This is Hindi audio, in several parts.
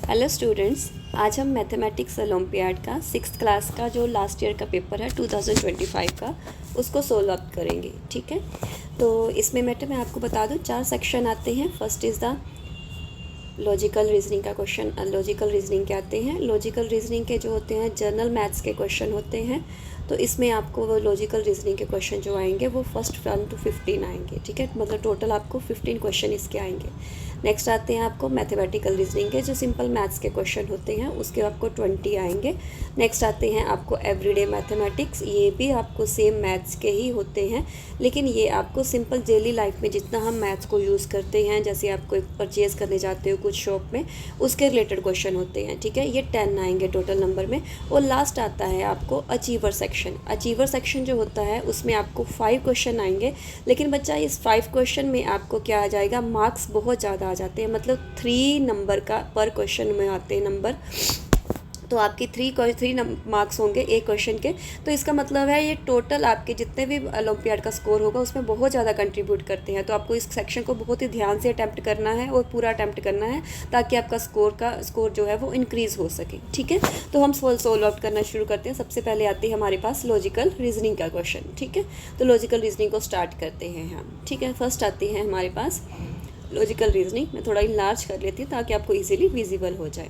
हेलो स्टूडेंट्स, आज हम मैथमेटिक्स ओलंपियाड का 6th क्लास का जो लास्ट ईयर का पेपर है 2025 का उसको सोल्व अप करेंगे। ठीक है, तो इसमें मैं आपको बता दूं 4 सेक्शन आते हैं। First is the logical reasoning का क्वेश्चन। लॉजिकल रीजनिंग के आते हैं। लॉजिकल रीजनिंग के जो होते हैं जनरल मैथ्स के क्वेश्चन होते हैं, तो इसमें आपको वो लॉजिकल रीजनिंग के क्वेश्चन जो आएंगे वो फर्स्ट 1 to 15 आएंगे। ठीक है, मतलब टोटल आपको 15 क्वेश्चन इसके आएंगे। नेक्स्ट आते हैं आपको मैथमेटिकल रीजनिंग के, जो सिंपल मैथ्स के क्वेश्चन होते हैं उसके आपको 20 आएंगे। नेक्स्ट आते हैं आपको एवरीडे मैथमेटिक्स, ये भी आपको सेम मैथ्स के ही होते हैं, लेकिन ये आपको सिंपल डेली लाइफ में जितना हम मैथ्स को यूज़ करते हैं, जैसे आप कोई परचेज़ करने जाते हो कुछ शॉप में, उसके रिलेटेड क्वेश्चन होते हैं। ठीक है, ये 10 आएंगे टोटल नंबर में। और लास्ट आता है आपको अचीवर सेक्शन। अचीवर सेक्शन जो होता है उसमें आपको 5 क्वेश्चन आएंगे, लेकिन बच्चा इस 5 क्वेश्चन में आपको क्या आ जाएगा, मार्क्स बहुत ज़्यादा आ जाते हैं, मतलब 3 नंबर का पर क्वेश्चन में आते हैं नंबर। तो आपकी 3 मार्क्स होंगे एक क्वेश्चन के। तो इसका मतलब है ये टोटल आपके जितने भी ओलंपियाड का स्कोर होगा उसमें बहुत ज़्यादा कंट्रीब्यूट करते हैं। तो आपको इस सेक्शन को बहुत ही ध्यान से अटैम्प्ट करना है और पूरा अटैम्प्ट करना है, ताकि आपका स्कोर जो है वो इंक्रीज़ हो सके। ठीक है, तो हम सोल्व आउट करना शुरू करते हैं। सबसे पहले आती है हमारे पास लॉजिकल रीजनिंग का क्वेश्चन। ठीक है, तो लॉजिकल रीजनिंग को स्टार्ट करते हैं हम। ठीक है, फर्स्ट आती है हमारे पास लॉजिकल रीजनिंग। मैं थोड़ा इनलार्ज कर लेती हूँ ताकि आपको इजीली विजिबल हो जाए।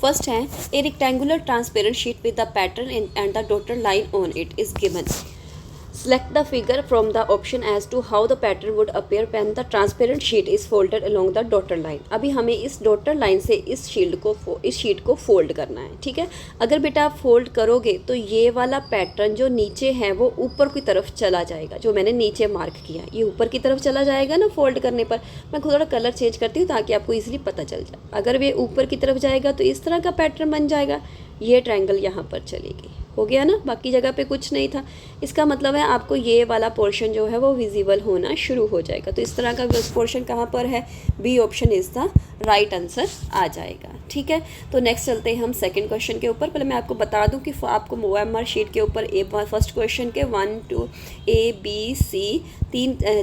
फर्स्ट है, ए rectangular transparent sheet with the pattern and the dotted line on it is given. Select the figure from the option as to how the pattern would appear when the transparent sheet is folded along the dotted line। अभी हमें इस dotted line से इस शीट को फोल्ड करना है। ठीक है, अगर बेटा आप फोल्ड करोगे तो ये वाला पैटर्न जो नीचे है वो ऊपर की तरफ चला जाएगा। जो मैंने नीचे मार्क किया ये ऊपर की तरफ चला जाएगा ना फोल्ड करने पर। मैं थोड़ा कलर चेंज करती हूँ ताकि आपको ईजिली पता चल जाए। अगर ये ऊपर की तरफ जाएगा तो इस तरह का पैटर्न बन जाएगा। ये ट्रायंगल यहाँ पर चलेगी, हो गया ना, बाकी जगह पे कुछ नहीं था। इसका मतलब है आपको ये वाला पोर्शन जो है वो विजिबल होना शुरू हो जाएगा। तो इस तरह का पोर्शन कहाँ पर है, B option is the right answer आ जाएगा। ठीक है, तो नेक्स्ट चलते हैं हम सेकंड क्वेश्चन के ऊपर। पहले मैं आपको बता दूं कि आपको OMR शीट के ऊपर फर्स्ट क्वेश्चन के 1 2 A B C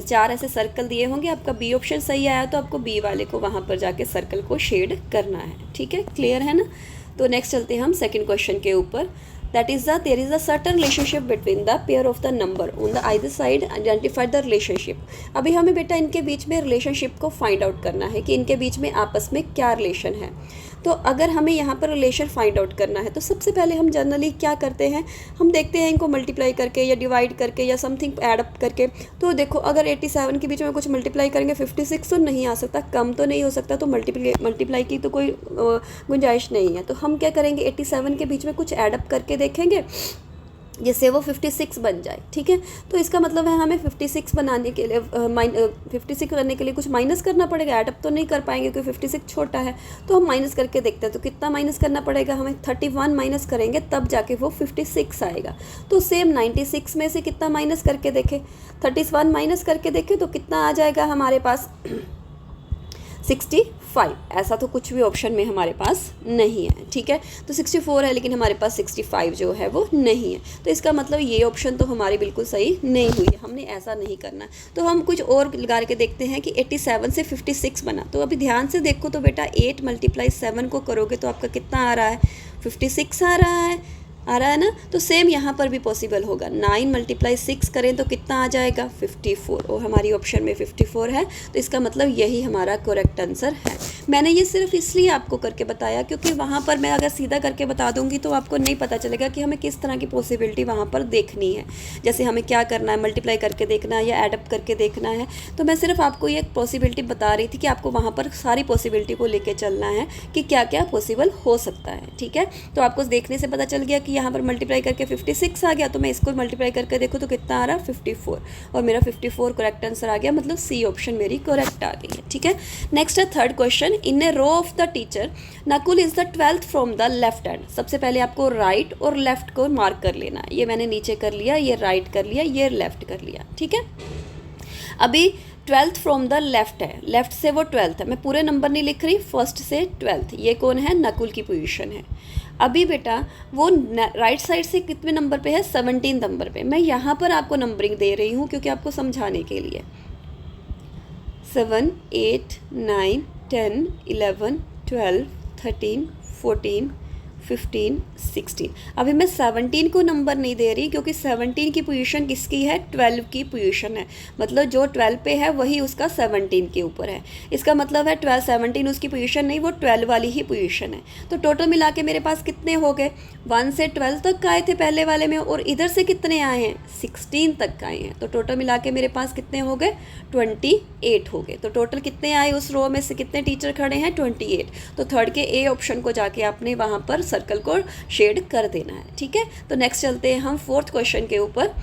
4 ऐसे सर्कल दिए होंगे। आपका बी ऑप्शन सही आया तो आपको बी वाले को वहाँ पर जाके सर्कल को शेड करना है। ठीक है, क्लियर है ना। तो नेक्स्ट चलते हैं हम सेकंड क्वेश्चन के ऊपर। That is there is a certain relationship between the pair of the number on the either side, identify the relationship। अभी हमें बेटा इनके बीच में रिलेशनशिप को फाइंड आउट करना है कि इनके बीच में आपस में क्या रिलेशन है। तो अगर हमें यहाँ पर रिलेशन फाइंड आउट करना है तो सबसे पहले हम जनरली क्या करते हैं, हम देखते हैं इनको मल्टीप्लाई करके या डिवाइड करके या समथिंग ऐड अप करके। तो देखो अगर 87 के बीच में कुछ मल्टीप्लाई करेंगे 56 तो नहीं आ सकता, कम तो नहीं हो सकता, तो मल्टीप्लाई की तो कोई गुंजाइश नहीं है। तो हम क्या करेंगे, 87 के बीच में कुछ ऐड अप करके देखेंगे जिससे वो 56 बन जाए। ठीक है, तो इसका मतलब है हमें 56 बनाने के लिए 56 करने के लिए कुछ माइनस करना पड़ेगा। ऐड अप तो नहीं कर पाएंगे क्योंकि 56 छोटा है, तो हम माइनस करके देखते हैं। तो कितना माइनस करना पड़ेगा हमें, 31 माइनस करेंगे तब जाके वो 56 आएगा। तो सेम 96 में से कितना माइनस करके देखें, 31 माइनस करके देखें तो कितना आ जाएगा हमारे पास 65। ऐसा तो कुछ भी ऑप्शन में हमारे पास नहीं है। ठीक है, तो 64 है लेकिन हमारे पास 65 जो है वो नहीं है। तो इसका मतलब ये ऑप्शन तो हमारी बिल्कुल सही नहीं हुई है, हमने ऐसा नहीं करना। तो हम कुछ और लगा के देखते हैं कि 87 से 56 बना। तो अभी ध्यान से देखो तो बेटा 8 × 7 को करोगे तो आपका कितना आ रहा है, 56 आ रहा है ना। तो सेम यहाँ पर भी पॉसिबल होगा। 9 × 6 करें तो कितना आ जाएगा, 54। और हमारी ऑप्शन में 54 है, तो इसका मतलब यही हमारा करेक्ट आंसर है। मैंने ये सिर्फ इसलिए आपको करके बताया क्योंकि वहाँ पर मैं अगर सीधा करके बता दूंगी तो आपको नहीं पता चलेगा कि हमें किस तरह की पॉसिबिलिटी वहाँ पर देखनी है। जैसे हमें क्या करना है, मल्टीप्लाई करके देखना है या एडअप करके देखना है। तो मैं सिर्फ आपको ये पॉसिबिलिटी बता रही थी कि आपको वहाँ पर सारी पॉसिबिलिटी को लेके चलना है कि क्या क्या पॉसिबल हो सकता है। ठीक है, तो आपको देखने से पता चल गया कि यहाँ पर मल्टीप्लाई करके 56 आ गया, तो मैं इसको मल्टीप्लाई करके देखूँ तो कितना आ रहा है, 54। और मेरा 54 करेक्ट आंसर आ गया, मतलब सी ऑप्शन मेरी करेक्ट आ गई है। ठीक है, नेक्स्ट है third question. In a row of the teacher Nakul is the 12th from the left hand. सबसे पहले आपको राइट और लेफ्ट को मार्क कर लेना है। ये मैंने नीचे कर लिया, ये राइट कर लिया, ये लेफ्ट कर लिया। ठीक है, अभी 12th फ्रॉम द लेफ्ट है, लेफ्ट से वो 12th है। मैं पूरे नंबर नहीं लिख रही, फर्स्ट से 12th। ये कौन है, नकुल की पोजीशन है। अभी बेटा वो राइट साइड से कितने नंबर पे है, 17 नंबर पे। मैं यहाँ पर आपको नंबरिंग दे रही हूँ क्योंकि आपको समझाने के लिए। 7 8 9 10 11 12, 13, 14, 15, 16। अभी मैं 17 को नंबर नहीं दे रही क्योंकि 17 की पोजीशन किसकी है, 12 की पोजीशन है। मतलब जो 12 पे है वही उसका 17 के ऊपर है। इसका मतलब है 12, 17 उसकी पोजीशन नहीं, वो 12 वाली ही पोजीशन है। तो टोटल मिला के मेरे पास कितने हो गए, 1 से 12 तक आए थे पहले वाले में, और इधर से कितने आए हैं, 16 तक आए हैं। तो टोटल मिला के मेरे पास कितने हो गए, 28 हो गए। तो टोटल कितने आए उस रो में से, कितने टीचर खड़े हैं, 28। तो थर्ड के ए ऑप्शन को जाके आपने वहाँ पर सर्कल को शेड कर देना है। ठीक है, तो नेक्स्ट चलते हैं हम फोर्थ क्वेश्चन के ऊपर।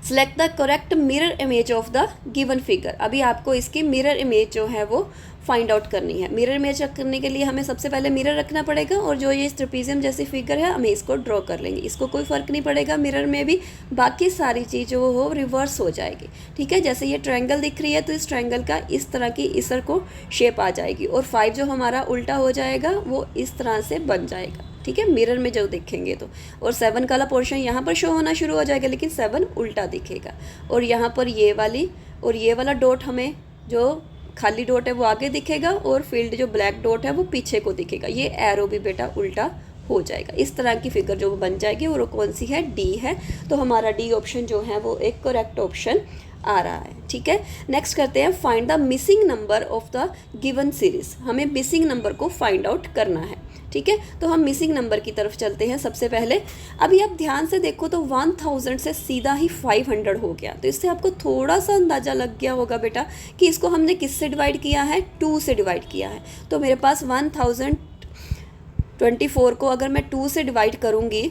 Select the correct mirror image of the given figure. अभी आपको इसकी मिरर इमेज जो है वो फाइंड आउट करनी है। मिरर इमेज करने के लिए हमें सबसे पहले मिरर रखना पड़ेगा, और जो ये ट्रेपेजियम जैसी फिगर है हमें इसको ड्रॉ कर लेंगे। इसको कोई फ़र्क नहीं पड़ेगा मिरर में भी, बाकी सारी चीज़ जो हो रिवर्स हो जाएगी। ठीक है, जैसे ये ट्रायंगल दिख रही है तो इस ट्रायंगल का इस तरह की इस को शेप आ जाएगी, और 5 जो हमारा उल्टा हो जाएगा वो इस तरह से बन जाएगा। ठीक है, मिरर में जो देखेंगे तो, और 7 वाला पोर्शन यहाँ पर शो होना शुरू हो जाएगा, लेकिन 7 उल्टा दिखेगा। और यहाँ पर ये वाली और ये वाला डॉट, हमें जो खाली डॉट है वो आगे दिखेगा, और फील्ड जो ब्लैक डॉट है वो पीछे को दिखेगा। ये एरो भी बेटा उल्टा हो जाएगा। इस तरह की फिगर जो बन जाएगी, और वो कौन सी है, डी है। तो हमारा डी ऑप्शन जो है वो एक करेक्ट ऑप्शन आ रहा है। ठीक है, नेक्स्ट करते हैं find the missing number of the given series. हमें मिसिंग नंबर को फाइंड आउट करना है। ठीक है, तो हम मिसिंग नंबर की तरफ चलते हैं सबसे पहले। अभी आप ध्यान से देखो तो 1000 से सीधा ही 500 हो गया। तो इससे आपको थोड़ा सा अंदाज़ा लग गया होगा बेटा कि इसको हमने किससे डिवाइड किया है, 2 से डिवाइड किया है। तो मेरे पास 1024 को अगर मैं 2 से डिवाइड करूँगी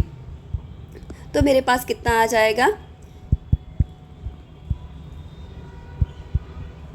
तो मेरे पास कितना आ जाएगा,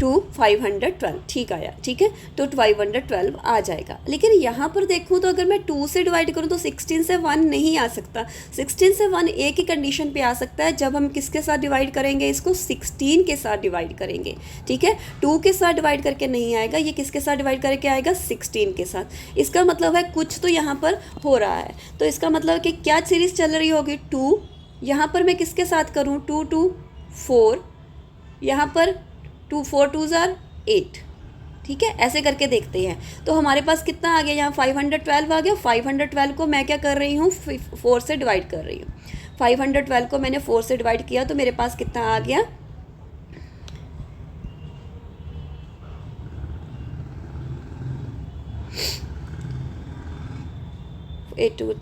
512। ठीक आया। ठीक है, तो 512 आ जाएगा। लेकिन यहाँ पर देखूँ तो अगर मैं 2 से डिवाइड करूँ तो 16 से 1 नहीं आ सकता। 16 से 1 एक ही कंडीशन पे आ सकता है, जब हम किसके साथ डिवाइड करेंगे, इसको 16 के साथ डिवाइड करेंगे। ठीक है, 2 के साथ डिवाइड करके नहीं आएगा, ये किसके साथ डिवाइड करके आएगा, 16 के साथ। इसका मतलब है कुछ तो यहाँ पर हो रहा है। तो इसका मतलब कि क्या सीरीज़ चल रही होगी, 2। यहाँ पर मैं किसके साथ करूँ, 2 2 4, यहाँ पर 2 4 2 8। ठीक है, ऐसे करके देखते हैं। तो हमारे पास कितना आ गया, यहाँ 512 आ गया। 512 को मैं क्या कर रही हूँ, 4 से डिवाइड कर रही हूँ। 512 को मैंने 4 से डिवाइड किया तो मेरे पास कितना आ गया, 8 2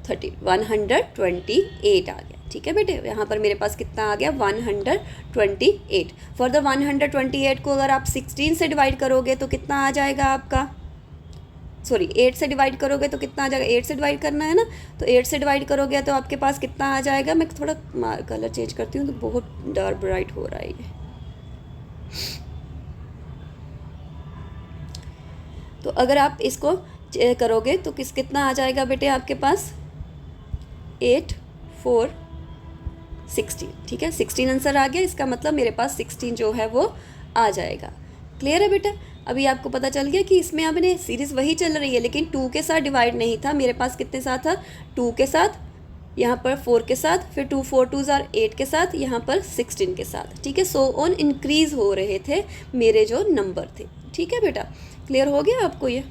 30, 128 आ गया। ठीक है बेटे, यहाँ पर मेरे पास कितना आ गया, 128। फर्दर 128 को अगर आप 16 से डिवाइड करोगे तो कितना आ जाएगा आपका, सॉरी 8 से डिवाइड करोगे तो कितना आ जाएगा, 8 से डिवाइड करना है ना, तो 8 से डिवाइड करोगे तो आपके पास कितना आ जाएगा। मैं थोड़ा कलर चेंज करती हूँ तो बहुत डार्क ब्राइट हो रहा है ये। तो अगर आप इसको करोगे तो कितना आ जाएगा बेटे आपके पास, 8 4 16। ठीक है, 16 आंसर आ गया। इसका मतलब मेरे पास 16 जो है वो आ जाएगा। क्लियर है बेटा, अभी आपको पता चल गया कि इसमें अपने सीरीज़ वही चल रही है, लेकिन 2 के साथ डिवाइड नहीं था। मेरे पास कितने साथ था, 2 के साथ, यहाँ पर 4 के साथ, फिर 2 4 2 8 के साथ, यहाँ पर 16 के साथ। ठीक है, सो ऑन इंक्रीज़ हो रहे थे मेरे जो नंबर थे। ठीक है बेटा, क्लियर हो गया आपको ये।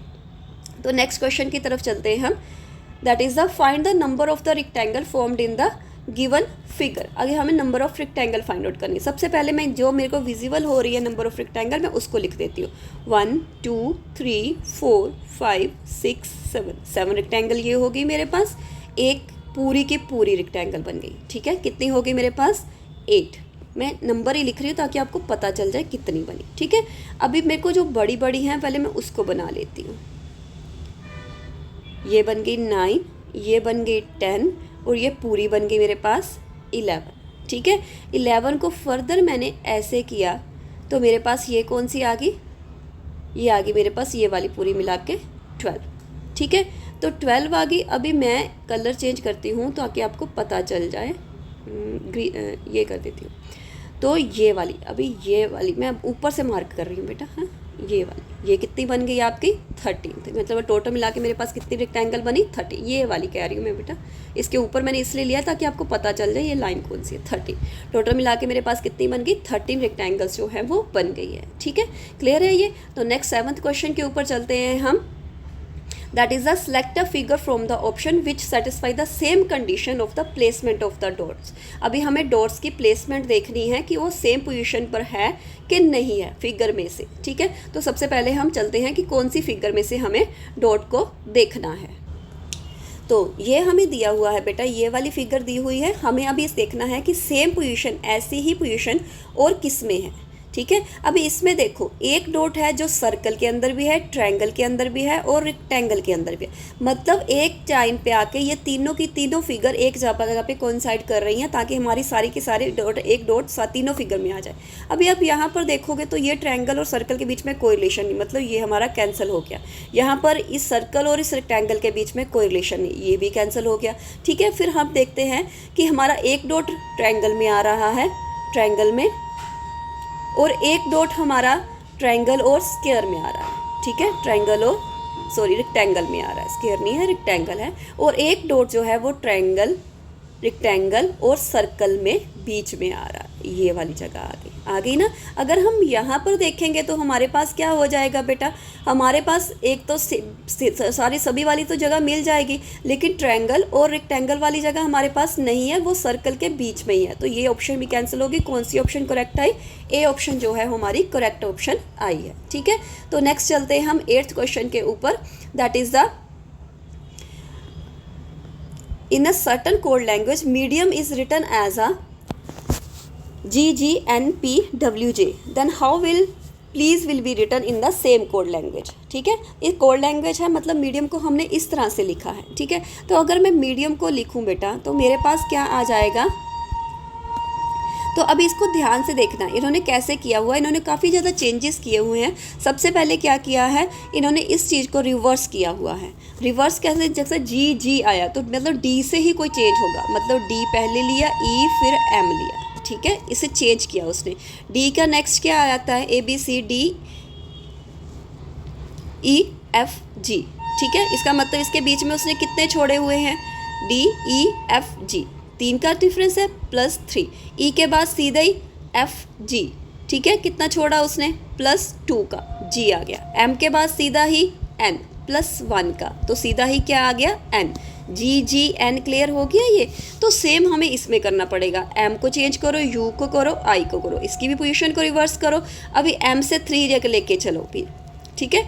तो नेक्स्ट क्वेश्चन की तरफ चलते हैं हम। That is the find the number of the rectangle formed in the given figure. आगे हमें number of rectangle find out करनी है। सबसे पहले मैं जो मेरे को विजिबल हो रही है नंबर ऑफ रेक्टेंगल, मैं उसको लिख देती हूँ। 1 2 3 4 5 6 7 रेक्टेंगल ये होगी मेरे पास। एक पूरी की पूरी रेक्टेंगल बन गई। ठीक है, कितनी होगी मेरे पास, 8। मैं नंबर ही लिख रही हूँ ताकि आपको पता चल जाए कितनी बनी। ठीक है, अभी मेरे को जो बड़ी बड़ी हैं पहले मैं उसको बना लेती हूँ। ये बन गई 9, ये बन गई 10, और ये पूरी बन गई मेरे पास 11। ठीक है, 11 को फर्दर मैंने ऐसे किया तो मेरे पास ये कौन सी आ गई, ये आ गई मेरे पास ये वाली पूरी मिला के 12। ठीक है, तो 12 आ गई। अभी मैं कलर चेंज करती हूँ ताकि आपको पता चल जाए। ये कर देती हूँ, तो ये वाली, अभी ये वाली मैं ऊपर से मार्क कर रही हूँ बेटा। हाँ, ये वाली, ये कितनी बन गई आपकी, 13। मतलब टोटल मिला के मेरे पास कितनी रेक्टेंगल बनी, 30। ये वाली कह रही हूँ मैं बेटा, इसके ऊपर मैंने इसलिए लिया ताकि आपको पता चल जाए ये लाइन कौन सी है, 30। टोटल मिला के मेरे पास कितनी बन गई, 13 रेक्टेंगल्स जो है वो बन गई है। ठीक है, क्लियर है ये। तो नेक्स्ट 7th क्वेश्चन के ऊपर चलते हैं हम। That is the select a figure from the option which satisfy the same condition of the placement of the dots. अभी हमें डॉट्स की प्लेसमेंट देखनी है कि वो सेम पोजीशन पर है कि नहीं है फिगर में से, ठीक है। तो सबसे पहले हम चलते हैं कि कौन सी फिगर में से हमें डॉट को देखना है। तो ये हमें दिया हुआ है बेटा, ये वाली फिगर दी हुई है, हमें अभी इस देखना है कि सेम पोजीशन, ऐसी ही पोजीशन और किस में है, ठीक है। अभी इसमें देखो एक डॉट है जो सर्कल के अंदर भी है, ट्रायंगल के अंदर भी है और रेक्टेंगल के अंदर भी है। मतलब एक टाइम पे आके ये तीनों की तीनों फिगर एक जगह पे कोइंसाइड कर रही हैं, ताकि हमारी सारी की सारी डॉट, एक डॉट तीनों फिगर में आ जाए। अभी आप यहाँ पर देखोगे तो ये ट्रायंगल और सर्कल के बीच में कोई रिलेशन नहीं, मतलब ये हमारा कैंसिल हो गया। यहाँ पर इस सर्कल और इस रेक्टेंगल के बीच में कोई रिलेशन नहीं, ये भी कैंसिल हो गया, ठीक है। फिर हम देखते हैं कि हमारा एक डॉट ट्रायंगल में आ रहा है, ट्रायंगल में, और एक डॉट हमारा ट्रायंगल और स्क्वायर में आ रहा है, ठीक है। ट्रायंगल और रेक्टेंगल में आ रहा है, स्क्वायर नहीं है, रेक्टेंगल है। और एक डॉट जो है वो ट्रायंगल, रेक्टेंगल और सर्कल में बीच में आ रहा है, ये वाली जगह आ गई ना। अगर हम यहाँ पर देखेंगे तो हमारे पास क्या हो जाएगा बेटा, हमारे पास एक तो सारी सभी वाली तो जगह मिल जाएगी, लेकिन ट्रायंगल और रेक्टेंगल वाली जगह हमारे पास नहीं है, वो सर्कल के बीच में ही है। तो ये ऑप्शन भी कैंसिल होगी। कौन सी ऑप्शन करेक्ट आई? ए ऑप्शन जो है हमारी करेक्ट ऑप्शन आई है, ठीक है। तो नेक्स्ट चलते हैं हम 8th क्वेश्चन के ऊपर, that is the in a certain code language medium is written as a GGNPWJ, then how will please will be written in the same code language, ठीक है। ये कोड लैंग्वेज है, मतलब मीडियम को हमने इस तरह से लिखा है, ठीक है। तो अगर मैं मीडियम को लिखूं बेटा तो मेरे पास क्या आ जाएगा, तो अभी इसको ध्यान से देखना, इन्होंने कैसे किया हुआ है, इन्होंने काफ़ी ज़्यादा चेंजेस किए हुए हैं। सबसे पहले क्या किया है, इन्होंने इस चीज़ को रिवर्स किया हुआ है। रिवर्स कैसे, जैसे जी आया तो मतलब डी से ही कोई चेंज होगा, मतलब डी पहले लिया, ई फिर एम लिया, ठीक है, इसे चेंज किया उसने। डी का नेक्स्ट क्या आता है, ABCD EFG, ठीक है। इसका मतलब इसके बीच में उसने कितने छोड़े हुए हैं, DEFG, 3 का डिफरेंस है +3। ई के बाद सीधा ही FG, ठीक है, कितना छोड़ा उसने, +2 का, G आ गया। एम के बाद सीधा ही N +1 का, तो सीधा ही क्या आ गया, N। GGN क्लियर हो गया ये। तो सेम हमें इसमें करना पड़ेगा, M को चेंज करो, U को करो, I को करो, इसकी भी पोजीशन को रिवर्स करो। अभी M से 3 जगह लेके चलो फिर, ठीक है।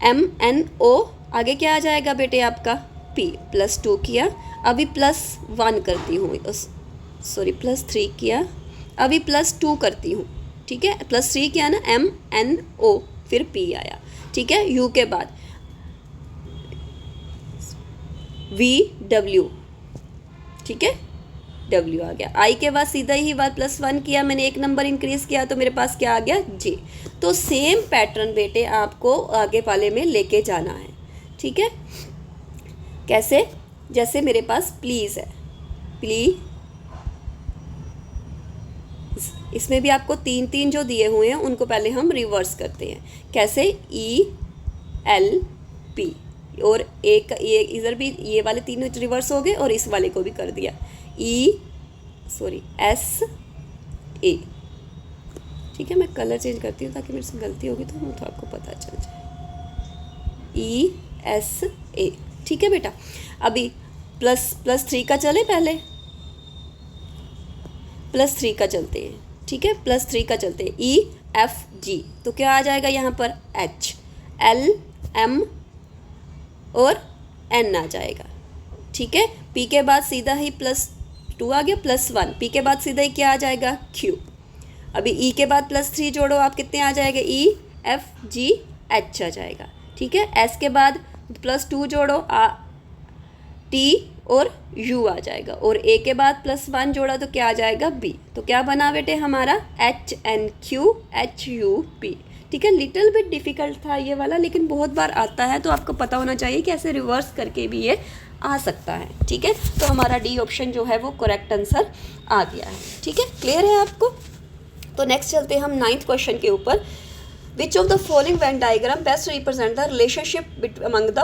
MNO आगे क्या आ जाएगा बेटे आपका, P, +2 किया, अभी +1 करती हूँ, सॉरी +3 किया, अभी +2 करती हूँ, ठीक है। +3 किया ना, MNO फिर P आया, ठीक है। U के बाद VW, ठीक है, W आ गया। I के बाद सीधा ही बात +1 किया, मैंने एक नंबर इंक्रीज़ किया तो मेरे पास क्या आ गया, J। तो सेम पैटर्न बेटे आपको आगे वाले में लेके जाना है, ठीक है। कैसे, जैसे मेरे पास प्लीज़ है, प्लीज, इसमें भी आपको 3 जो दिए हुए हैं उनको पहले हम रिवर्स करते हैं। कैसे, ELP, और एक ये इधर भी ये वाले 3 रिवर्स हो गए और इस वाले को भी कर दिया, SA, ठीक है। मैं कलर चेंज करती हूँ ताकि मेरे से गलती होगी तो मुझे आपको पता चल जाए, ESA, ठीक है बेटा। अभी +3 का चले, पहले +3 का चलते हैं, ठीक है, +3 का चलते हैं, EFG, तो क्या आ जाएगा यहाँ पर, HLM और N आ जाएगा, ठीक है। P के बाद सीधा ही +2 आ गया, +1, P के बाद सीधा ही क्या आ जाएगा, Q। अभी E के बाद +3 जोड़ो आप, कितने आ जाएगा, EFGH आ जाएगा, ठीक है। S के बाद +2 जोड़ो, T और U आ जाएगा, और A के बाद +1 जोड़ा तो क्या आ जाएगा, B। तो क्या बना बेटे हमारा, HNQHUP, ठीक है। लिटिल बिट डिफ़िकल्ट था ये वाला, लेकिन बहुत बार आता है, तो आपको पता होना चाहिए कि ऐसे रिवर्स करके भी ये आ सकता है, ठीक है। तो हमारा डी ऑप्शन जो है वो करेक्ट आंसर आ गया है, ठीक है। क्लियर है आपको? तो नेक्स्ट चलते हैं हम 9th क्वेश्चन के ऊपर। विच of the following Venn diagram best represent the relationship among the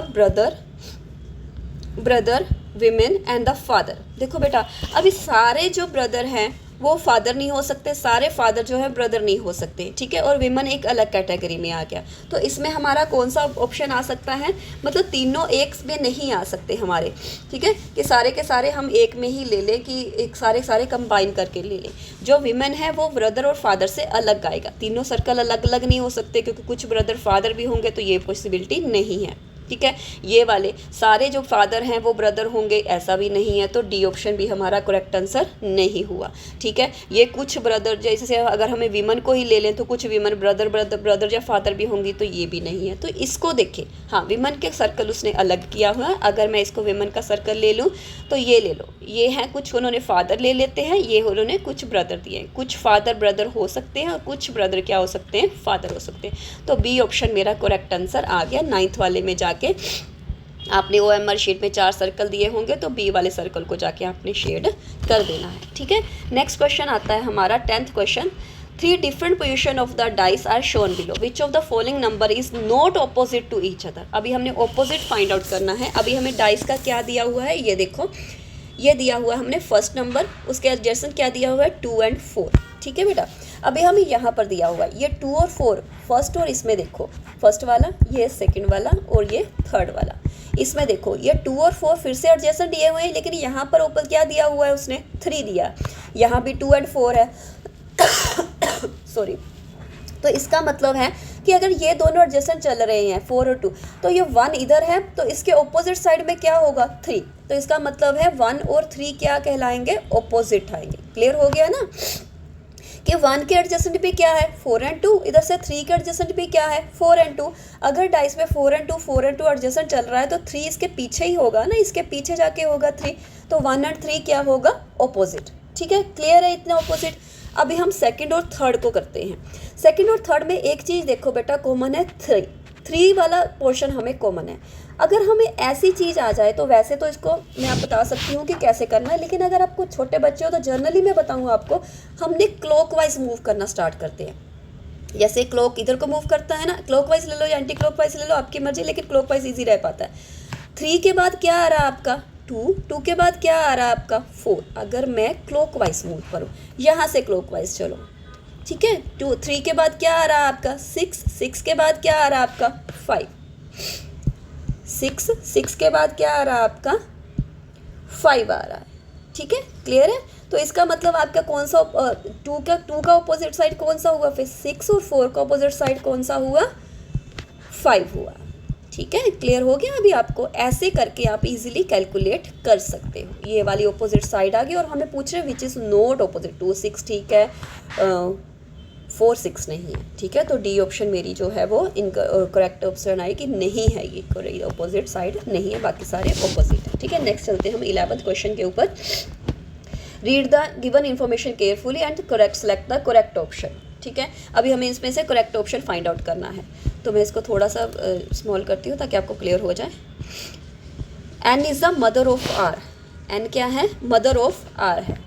brother women and the father. देखो बेटा, अभी सारे जो ब्रदर हैं वो फादर नहीं हो सकते, सारे फादर जो है ब्रदर नहीं हो सकते, ठीक है। और विमन एक अलग कैटेगरी में आ गया। तो इसमें हमारा कौन सा ऑप्शन आ सकता है, मतलब तीनों एक में नहीं आ सकते हमारे, ठीक है, कि सारे के सारे हम एक में ही ले लें, कि एक सारे सारे कंबाइन करके ले लें। जो विमेन है वो ब्रदर और फादर से अलग आएगा, तीनों सर्कल अलग अलग नहीं हो सकते, क्योंकि कुछ ब्रदर फादर भी होंगे तो ये पॉसिबिलिटी नहीं है, ठीक है। ये वाले सारे जो फादर हैं वो ब्रदर होंगे, ऐसा भी नहीं है, तो डी ऑप्शन भी हमारा करेक्ट आंसर नहीं हुआ, ठीक है। ये कुछ ब्रदर, जैसे अगर हमें विमन को ही ले लें तो कुछ विमन ब्रदर ब्रदर ब्रदर या फादर भी होंगी, तो ये भी नहीं है। तो इसको देखें, हाँ विमन के सर्कल उसने अलग किया हुआ है। अगर मैं इसको विमन का सर्कल ले लूँ तो ये ले लो, ये हैं कुछ उन्होंने फादर ले लेते हैं, ये उन्होंने कुछ ब्रदर दिए हैं, कुछ फादर ब्रदर हो सकते हैं और कुछ ब्रदर क्या हो सकते हैं, फादर हो सकते हैं। तो बी ऑप्शन मेरा करेक्ट आंसर आ गया। 9th वाले में जाके आपने OMR शीट में 4 सर्कल दिए होंगे, तो बी वाले सर्कल को जाके आपने शेड कर देना है, ठीक है। नेक्स्ट क्वेश्चन आता है हमारा 10th question. 3 different position of the dice are shown below. Which of the following number is not opposite to each other? अभी हमने opposite फाइंड आउट करना है। अभी हमें डाइस का क्या दिया हुआ है, ये देखो, ये दिया हुआ है हमने फर्स्ट नंबर, उसके एडजेसेंट क्या दिया हुआ है 2 और 4, ठीक है बेटा। अभी हमें यहाँ पर दिया हुआ है ये 2 और 4 फर्स्ट, और इसमें देखो फर्स्ट वाला, ये सेकंड वाला और ये थर्ड वाला। इसमें देखो ये 2 और 4 फिर से एडजेसेंट दिए हुए हैं, लेकिन यहाँ पर ऊपर क्या दिया हुआ है उसने 3 दिया, यहाँ भी 2 और 4 है सॉरी। तो इसका मतलब है कि अगर ये दोनों एडजेसेंट चल रहे हैं 4 और 2, तो ये 1 इधर है, तो इसके ऑपोजिट साइड में क्या होगा 3। तो इसका मतलब है 1 और 3 क्या कहलाएंगे, ऑपोजिट आएंगे। क्लियर हो गया ना कि 1 के एडजेसेंट भी क्या है 4 और 2, इधर से 3 के एडजेसेंट भी क्या है 4 और 2। अगर डाइस में 4 और 2 एडजेसेंट चल रहा है तो 3 इसके पीछे ही होगा ना, इसके पीछे जाके होगा 3, तो 1 और 3 क्या होगा, ऑपोजिट, ठीक है। क्लियर है इतना ऑपोजिट। अभी हम सेकंड और थर्ड को करते हैं। सेकंड और थर्ड में एक चीज़ देखो बेटा कॉमन है, 3 वाला पोर्शन हमें कॉमन है। अगर हमें ऐसी चीज़ आ जाए तो वैसे तो इसको मैं आप बता सकती हूँ कि कैसे करना है, लेकिन अगर आपको छोटे बच्चे हो तो जर्नली मैं बताऊँ आपको, हमने क्लॉकवाइज मूव करना स्टार्ट करते हैं। जैसे क्लॉक इधर को मूव करता है ना, क्लॉकवाइज ले लो या एंटी क्लॉकवाइज ले लो, आपकी मर्जी, लेकिन क्लॉकवाइज ईजी रह पाता है। 3 के बाद क्या आ रहा है आपका 2 के बाद क्या आ रहा है आपका 4। अगर मैं क्लॉकवाइज मूव करूँ, यहाँ से क्लॉकवाइज चलो, ठीक है। 3 के बाद क्या आ रहा है आपका 6 के बाद क्या आ रहा है आपका 5, 6 के बाद क्या आ रहा है आपका 5 आ रहा है, ठीक है। क्लियर है। तो इसका मतलब आपका कौन सा 2 का ऑपोजिट साइड कौन सा हुआ, फिर 6 और 4 का ऑपोजिट साइड कौन सा हुआ 5 हुआ, ठीक है। क्लियर हो गया। अभी आपको ऐसे करके आप इजीली कैलकुलेट कर सकते हो। ये वाली ऑपोजिट साइड आ गई और हमें पूछ रहे विच इज़ नॉट ऑपोजिट, 2 6 ठीक है, 4 6 नहीं है, ठीक है। तो डी ऑप्शन मेरी जो है वो करेक्ट ऑप्शन आएगी, नहीं है ये ऑपोजिट साइड नहीं है, बाकी सारे ऑपोजिट है, ठीक है। नेक्स्ट चलते हैं हम 11th क्वेश्चन के ऊपर। Read the given information carefully and correct select the correct option, ठीक है। अभी हमें इसमें से करेक्ट ऑप्शन फाइंड आउट करना है, तो मैं इसको थोड़ा सा स्मॉल करती हूँ ताकि आपको क्लियर हो जाए। N is the mother of R, N क्या है, मदर ऑफ आर है।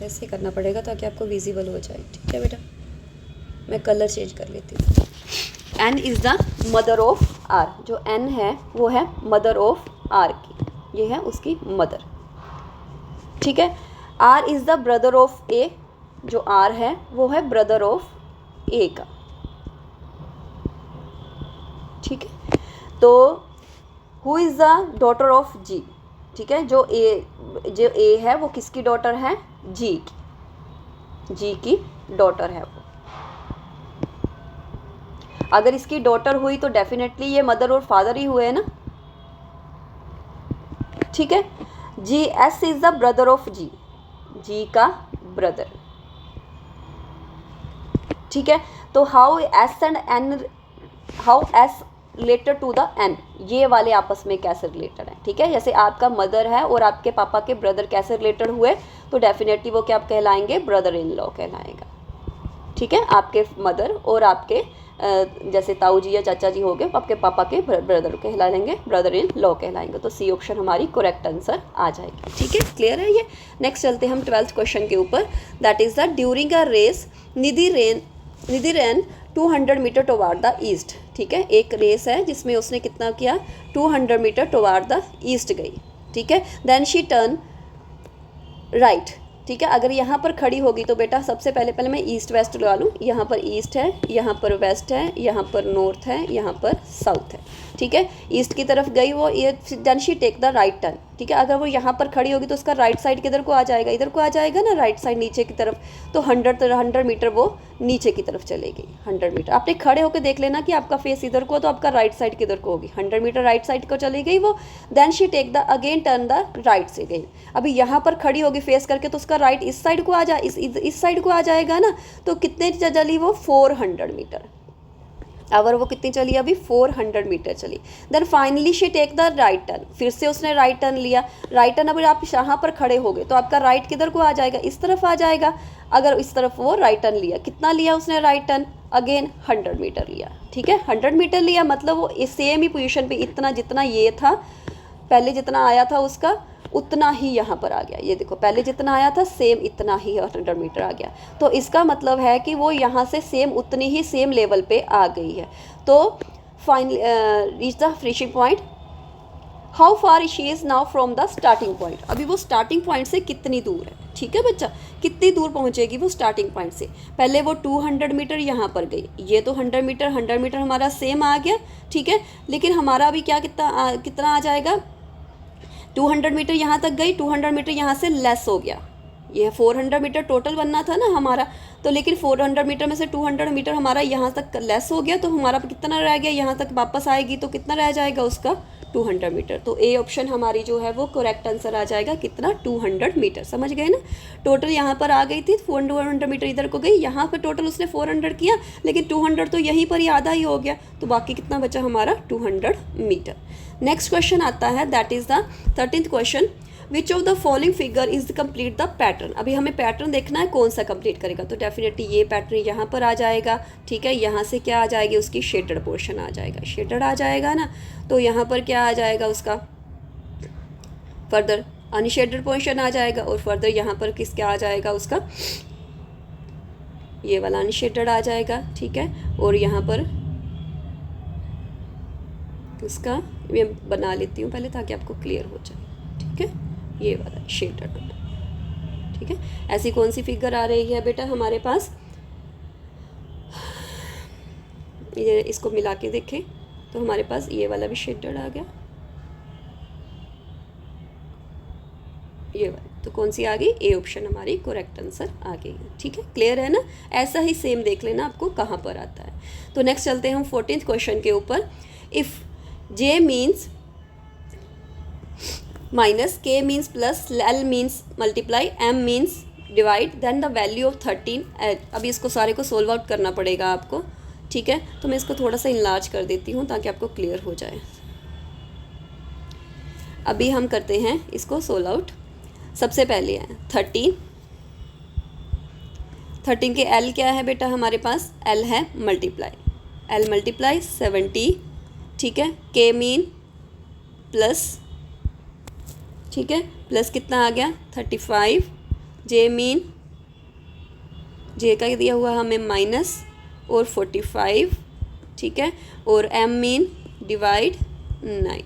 ऐसे करना पड़ेगा ताकि आपको विजिबल हो जाए, ठीक है बेटा। मैं कलर चेंज कर लेती हूँ। N is the mother of R, जो एन है वो है मदर ऑफ आर की, ये है उसकी मदर, ठीक है। R is the brother of A, जो आर है वो है ब्रदर ऑफ ए का, ठीक है। तो who is the daughter of G, ठीक है। जो ए है वो किसकी डॉटर है, जी की डॉटर है वो। अगर इसकी डॉटर हुई तो डेफिनेटली ये मदर और फादर ही हुए ना, ठीक है। G S is the brother of G का ब्रदर, ठीक है। तो how S and N, how S related to the N, ये वाले आपस में कैसे रिलेटेड है, ठीक है। जैसे आपका मदर है और आपके पापा के ब्रदर कैसे रिलेटेड हुए, तो डेफिनेटली वो क्या कहलाएंगे, ब्रदर इन लॉ कहलाएगा, ठीक है। आपके मदर और आपके जैसे ताऊ जी या चाचा जी हो गए, आपके पापा के ब्रदर कहलाएंगे, ब्रदर इन लॉ कहलाएंगे। तो सी ऑप्शन हमारी करेक्ट आंसर आ जाएगी, ठीक है। क्लियर है ये। नेक्स्ट चलते हैं हम 12th क्वेश्चन के ऊपर। That is the during a race Nidhi ran 200 metre toward the east, ठीक है। एक रेस है जिसमें उसने कितना किया, 200 मीटर टुवार्ड द ईस्ट गई, ठीक है। देन शी टर्न राइट, ठीक है। अगर यहाँ पर खड़ी होगी तो बेटा सबसे पहले मैं ईस्ट वेस्ट लगा लूँ। यहाँ पर ईस्ट है, यहाँ पर वेस्ट है, यहाँ पर नॉर्थ है, यहाँ पर साउथ है, ठीक है। ईस्ट की तरफ गई वो, ये then she take the right turn, ठीक है। अगर वो यहाँ पर खड़ी होगी तो उसका राइट साइड किधर को आ जाएगा, इधर को आ जाएगा ना, राइट साइड नीचे की तरफ। तो 100 मीटर वो नीचे की तरफ चलेगी, 100 मीटर। आपने खड़े होकर देख लेना कि आपका फेस इधर को, तो आपका राइट साइड किधर को होगी, 100 मीटर राइट साइड को चली गई वो। Then she take the again turn the right से अगेन। अभी यहाँ पर खड़ी होगी फेस करके, तो उसका राइट इस साइड को आ जा, इस साइड को आ जाएगा ना। तो कितने चली वो, 400 मीटर। अगर वो कितनी चली अभी, 400 मीटर चली। Then finally she take the right turn, फिर से उसने राइट टर्न लिया। राइट टर्न, अगर आप यहाँ पर खड़े हो गए तो आपका राइट किधर को आ जाएगा, इस तरफ आ जाएगा। अगर इस तरफ वो राइट टर्न लिया, कितना लिया उसने राइट टर्न, अगेन 100 मीटर लिया, ठीक है। 100 मीटर लिया मतलब वो सेम ही पोजीशन पे, इतना जितना ये था पहले जितना आया था उसका उतना ही यहाँ पर आ गया। ये देखो पहले जितना आया था सेम इतना ही 100 मीटर आ गया। तो इसका मतलब है कि वो यहाँ से सेम उतनी ही सेम लेवल पे आ गई है। तो finally reach the finishing point. How far she is now from the starting point. अभी वो स्टार्टिंग पॉइंट से कितनी दूर है, ठीक है बच्चा, कितनी दूर पहुँचेगी वो स्टार्टिंग पॉइंट से। पहले वो 200 मीटर यहाँ पर गई, ये तो 100 मीटर हमारा सेम आ गया, ठीक है। लेकिन हमारा अभी क्या कितना आ जाएगा, 200 मीटर यहाँ तक गई, 200 मीटर यहाँ से लेस हो गया। ये 400 मीटर टोटल बनना था ना हमारा, तो लेकिन 400 मीटर में से 200 मीटर हमारा यहाँ तक लेस हो गया। तो हमारा कितना रह गया, यहाँ तक वापस आएगी तो कितना रह जाएगा उसका, 200 मीटर। तो ए ऑप्शन हमारी जो है वो करेक्ट आंसर आ जाएगा, कितना, 200 मीटर। समझ गए ना। टोटल यहाँ पर आ गई थी 400 मीटर, इधर को गई, यहाँ पर टोटल उसने 400 किया, लेकिन 200 तो यहीं पर ही आधा ही हो गया। तो बाकी कितना बचा हमारा, 200 मीटर। नेक्स्ट क्वेश्चन आता है, that is the 13th question. Which of the following figure is complete the pattern. अभी हमें पैटर्न देखना है कौन सा कंप्लीट करेगा। तो डेफिनेटली ये पैटर्न यहाँ पर आ जाएगा, ठीक है। यहाँ से क्या आ जाएगी, उसकी शेडेड पोर्शन आ जाएगा, शेडेड आ जाएगा ना। तो यहाँ पर क्या आ जाएगा उसका, फर्दर अनशेडेड पोर्शन आ जाएगा, और फर्दर यहाँ पर क्या आ जाएगा उसका, ये वाला अनशेडेड आ जाएगा, ठीक है। और यहाँ पर इसका मैं बना लेती हूँ पहले ताकि आपको क्लियर हो जाए, ठीक है। ये वाला शेडेड, ठीक है। ऐसी कौन सी फिगर आ रही है बेटा हमारे पास, ये इसको मिला के देखें तो हमारे पास ये वाला भी शेडेड आ गया, ये वाली। तो कौन सी आ गई, ए ऑप्शन हमारी करेक्ट आंसर आ गई, ठीक है। क्लियर है ना। ऐसा ही सेम देख लेना आपको कहाँ पर आता है। तो नेक्स्ट चलते हैं हम 14th क्वेश्चन के ऊपर। If J means minus, K means plus, L means multiply, M means divide, then the value of 13 H. अभी इसको सारे को सोल्व आउट करना पड़ेगा आपको, ठीक है। तो मैं इसको थोड़ा सा इनलार्ज कर देती हूँ ताकि आपको क्लियर हो जाए। अभी हम करते हैं इसको सोल्व आउट। सबसे पहले है 13 के एल क्या है बेटा हमारे पास, एल है मल्टीप्लाई, एल मल्टीप्लाई 70, ठीक है। के मीन प्लस, ठीक है, प्लस कितना आ गया 35, जे मीन, जे का दिया हुआ हमें माइनस और 45, ठीक है। और एम मीन डिवाइड 9,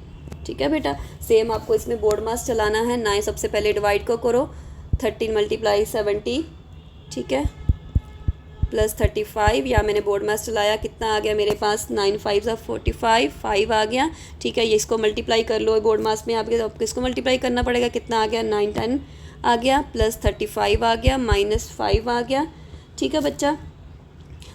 ठीक है बेटा। सेम आपको इसमें बोर्ड मास चलाना है। 9 सबसे पहले डिवाइड को करो, 13 मल्टीप्लाई 70, ठीक है, प्लस 35, या मैंने बोर्ड मास चलाया, कितना आ गया मेरे पास, 9 5 45, 5 आ गया, ठीक है। ये इसको मल्टीप्लाई कर लो बोर्ड मास में, आपको इसको मल्टीप्लाई करना पड़ेगा, कितना आ गया, 9 10 आ गया, प्लस 35 आ गया, माइनस 5 आ गया, ठीक है बच्चा।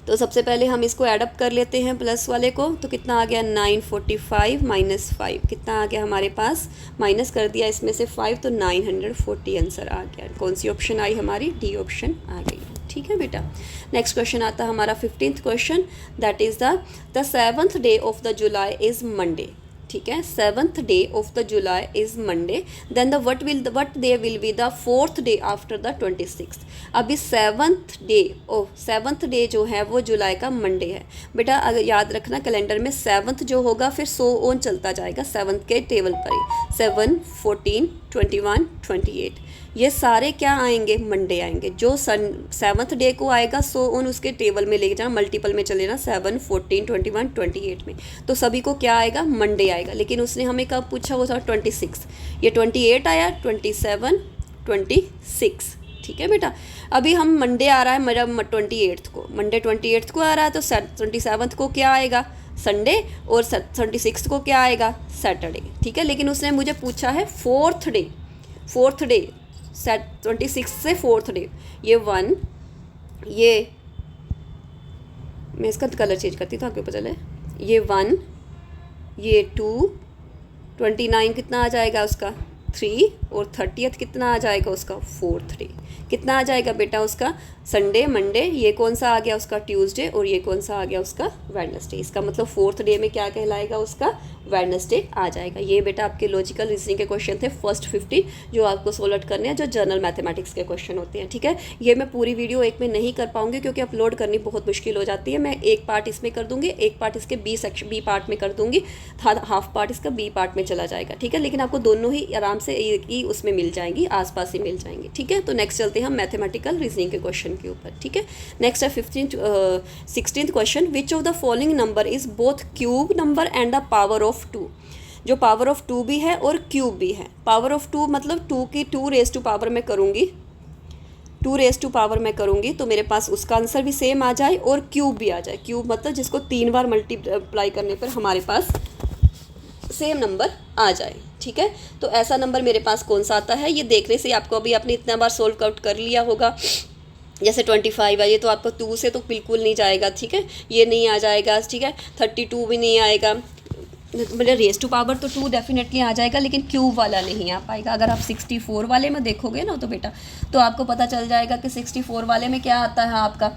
तो सबसे पहले हम इसको ऐडअप कर लेते हैं प्लस वाले को, तो कितना आ गया 945 माइनस 5, कितना आ गया हमारे पास, माइनस कर दिया इसमें से 5, तो 940 आंसर आ गया। कौन सी ऑप्शन आई हमारी, डी ऑप्शन आ गई, ठीक है बेटा। नेक्स्ट क्वेश्चन आता है हमारा 15th question, that is the 7th day of the July is Monday. ठीक है, 7th day of the July is Monday, then the what day will be the 4th day after the 26th। अभी 7th डे जो है वो जुलाई का मंडे है बेटा। अगर याद रखना कैलेंडर में 7th जो होगा फिर सो ऑन चलता जाएगा 7th के टेबल पर ही, 7, 14, 21, 28 ये सारे क्या आएंगे, मंडे आएंगे। जो 7th डे को आएगा सो ऑन उसके टेबल में लेके जाना, मल्टीपल में चले ना, 7, 14, 21, 28 में, तो सभी को क्या आएगा, मंडे आएगा। लेकिन उसने हमें कब पूछा, वो था 26, ये 28 आया, 27, 26, ठीक है बेटा। अभी हम मंडे आ रहा है मेरा 28th को, मंडे 28th को आ रहा है, तो 27th को क्या आएगा, संडे, और 26th को क्या आएगा, सैटरडे, ठीक है। लेकिन उसने मुझे पूछा है 4th डे, 26 से 4th डे, ये 1, ये मैं इसका कलर चेंज करती हूँ आपको पता चले, ये 1, ये 2, 29 कितना आ जाएगा उसका 3, और 30th कितना आ जाएगा उसका 4th डे, कितना आ जाएगा बेटा उसका संडे, मंडे, ये कौन सा आ गया उसका ट्यूसडे, और ये कौन सा आ गया उसका वेडनेसडे। इसका मतलब 4th डे में क्या कहलाएगा, उसका वेडनेसडे आ जाएगा। ये बेटा आपके लॉजिकल रीजनिंग के क्वेश्चन थे फर्स्ट 15 जो आपको सोल्व करने हैं, जो जनरल मैथमेटिक्स के क्वेश्चन होते हैं, ठीक है। ये मैं पूरी वीडियो एक में नहीं कर पाऊंगी क्योंकि अपलोड करनी बहुत मुश्किल हो जाती है। मैं एक पार्ट इसमें कर दूंगी, एक पार्ट इसके बी पार्ट में कर दूंगी, हाफ पार्ट इसका बी पार्ट में चला जाएगा, ठीक है। लेकिन आपको दोनों ही आराम से एक ही उसमें मिल जाएंगी, आसपास ही मिल जाएंगी, ठीक है। तो नेक्स्ट चलते हैं हम मैथमेटिकल रीजनिंग के क्वेश्चन के ऊपर, ठीक है। नेक्स्ट है 16th question, which of the following number is both cube number and the power of 2। जो पावर ऑफ 2 भी है और क्यूब भी है। पावर ऑफ 2 मतलब 2 की 2 रेज टू पावर में करूँगी, 2 रेज टू पावर में करूँगी तो मेरे पास उसका आंसर भी सेम आ जाए और क्यूब भी आ जाए। क्यूब मतलब जिसको 3 बार मल्टीप्लाई करने पर हमारे पास सेम नंबर आ जाए, ठीक है। तो ऐसा नंबर मेरे पास कौन सा आता है, ये देखने से आपको अभी आपने इतना बार सोल्व आउट कर लिया होगा। जैसे 25 है, ये तो आपको 2 से तो बिल्कुल नहीं जाएगा, ठीक है, ये नहीं आ जाएगा, ठीक है। 32 भी नहीं आएगा, मतलब रेज टू पावर तो 2 डेफिनेटली आ जाएगा, लेकिन क्यूब वाला नहीं आ पाएगा। अगर आप 64 वाले में देखोगे ना तो बेटा, तो आपको पता चल जाएगा कि 64 वाले में क्या आता है आपका,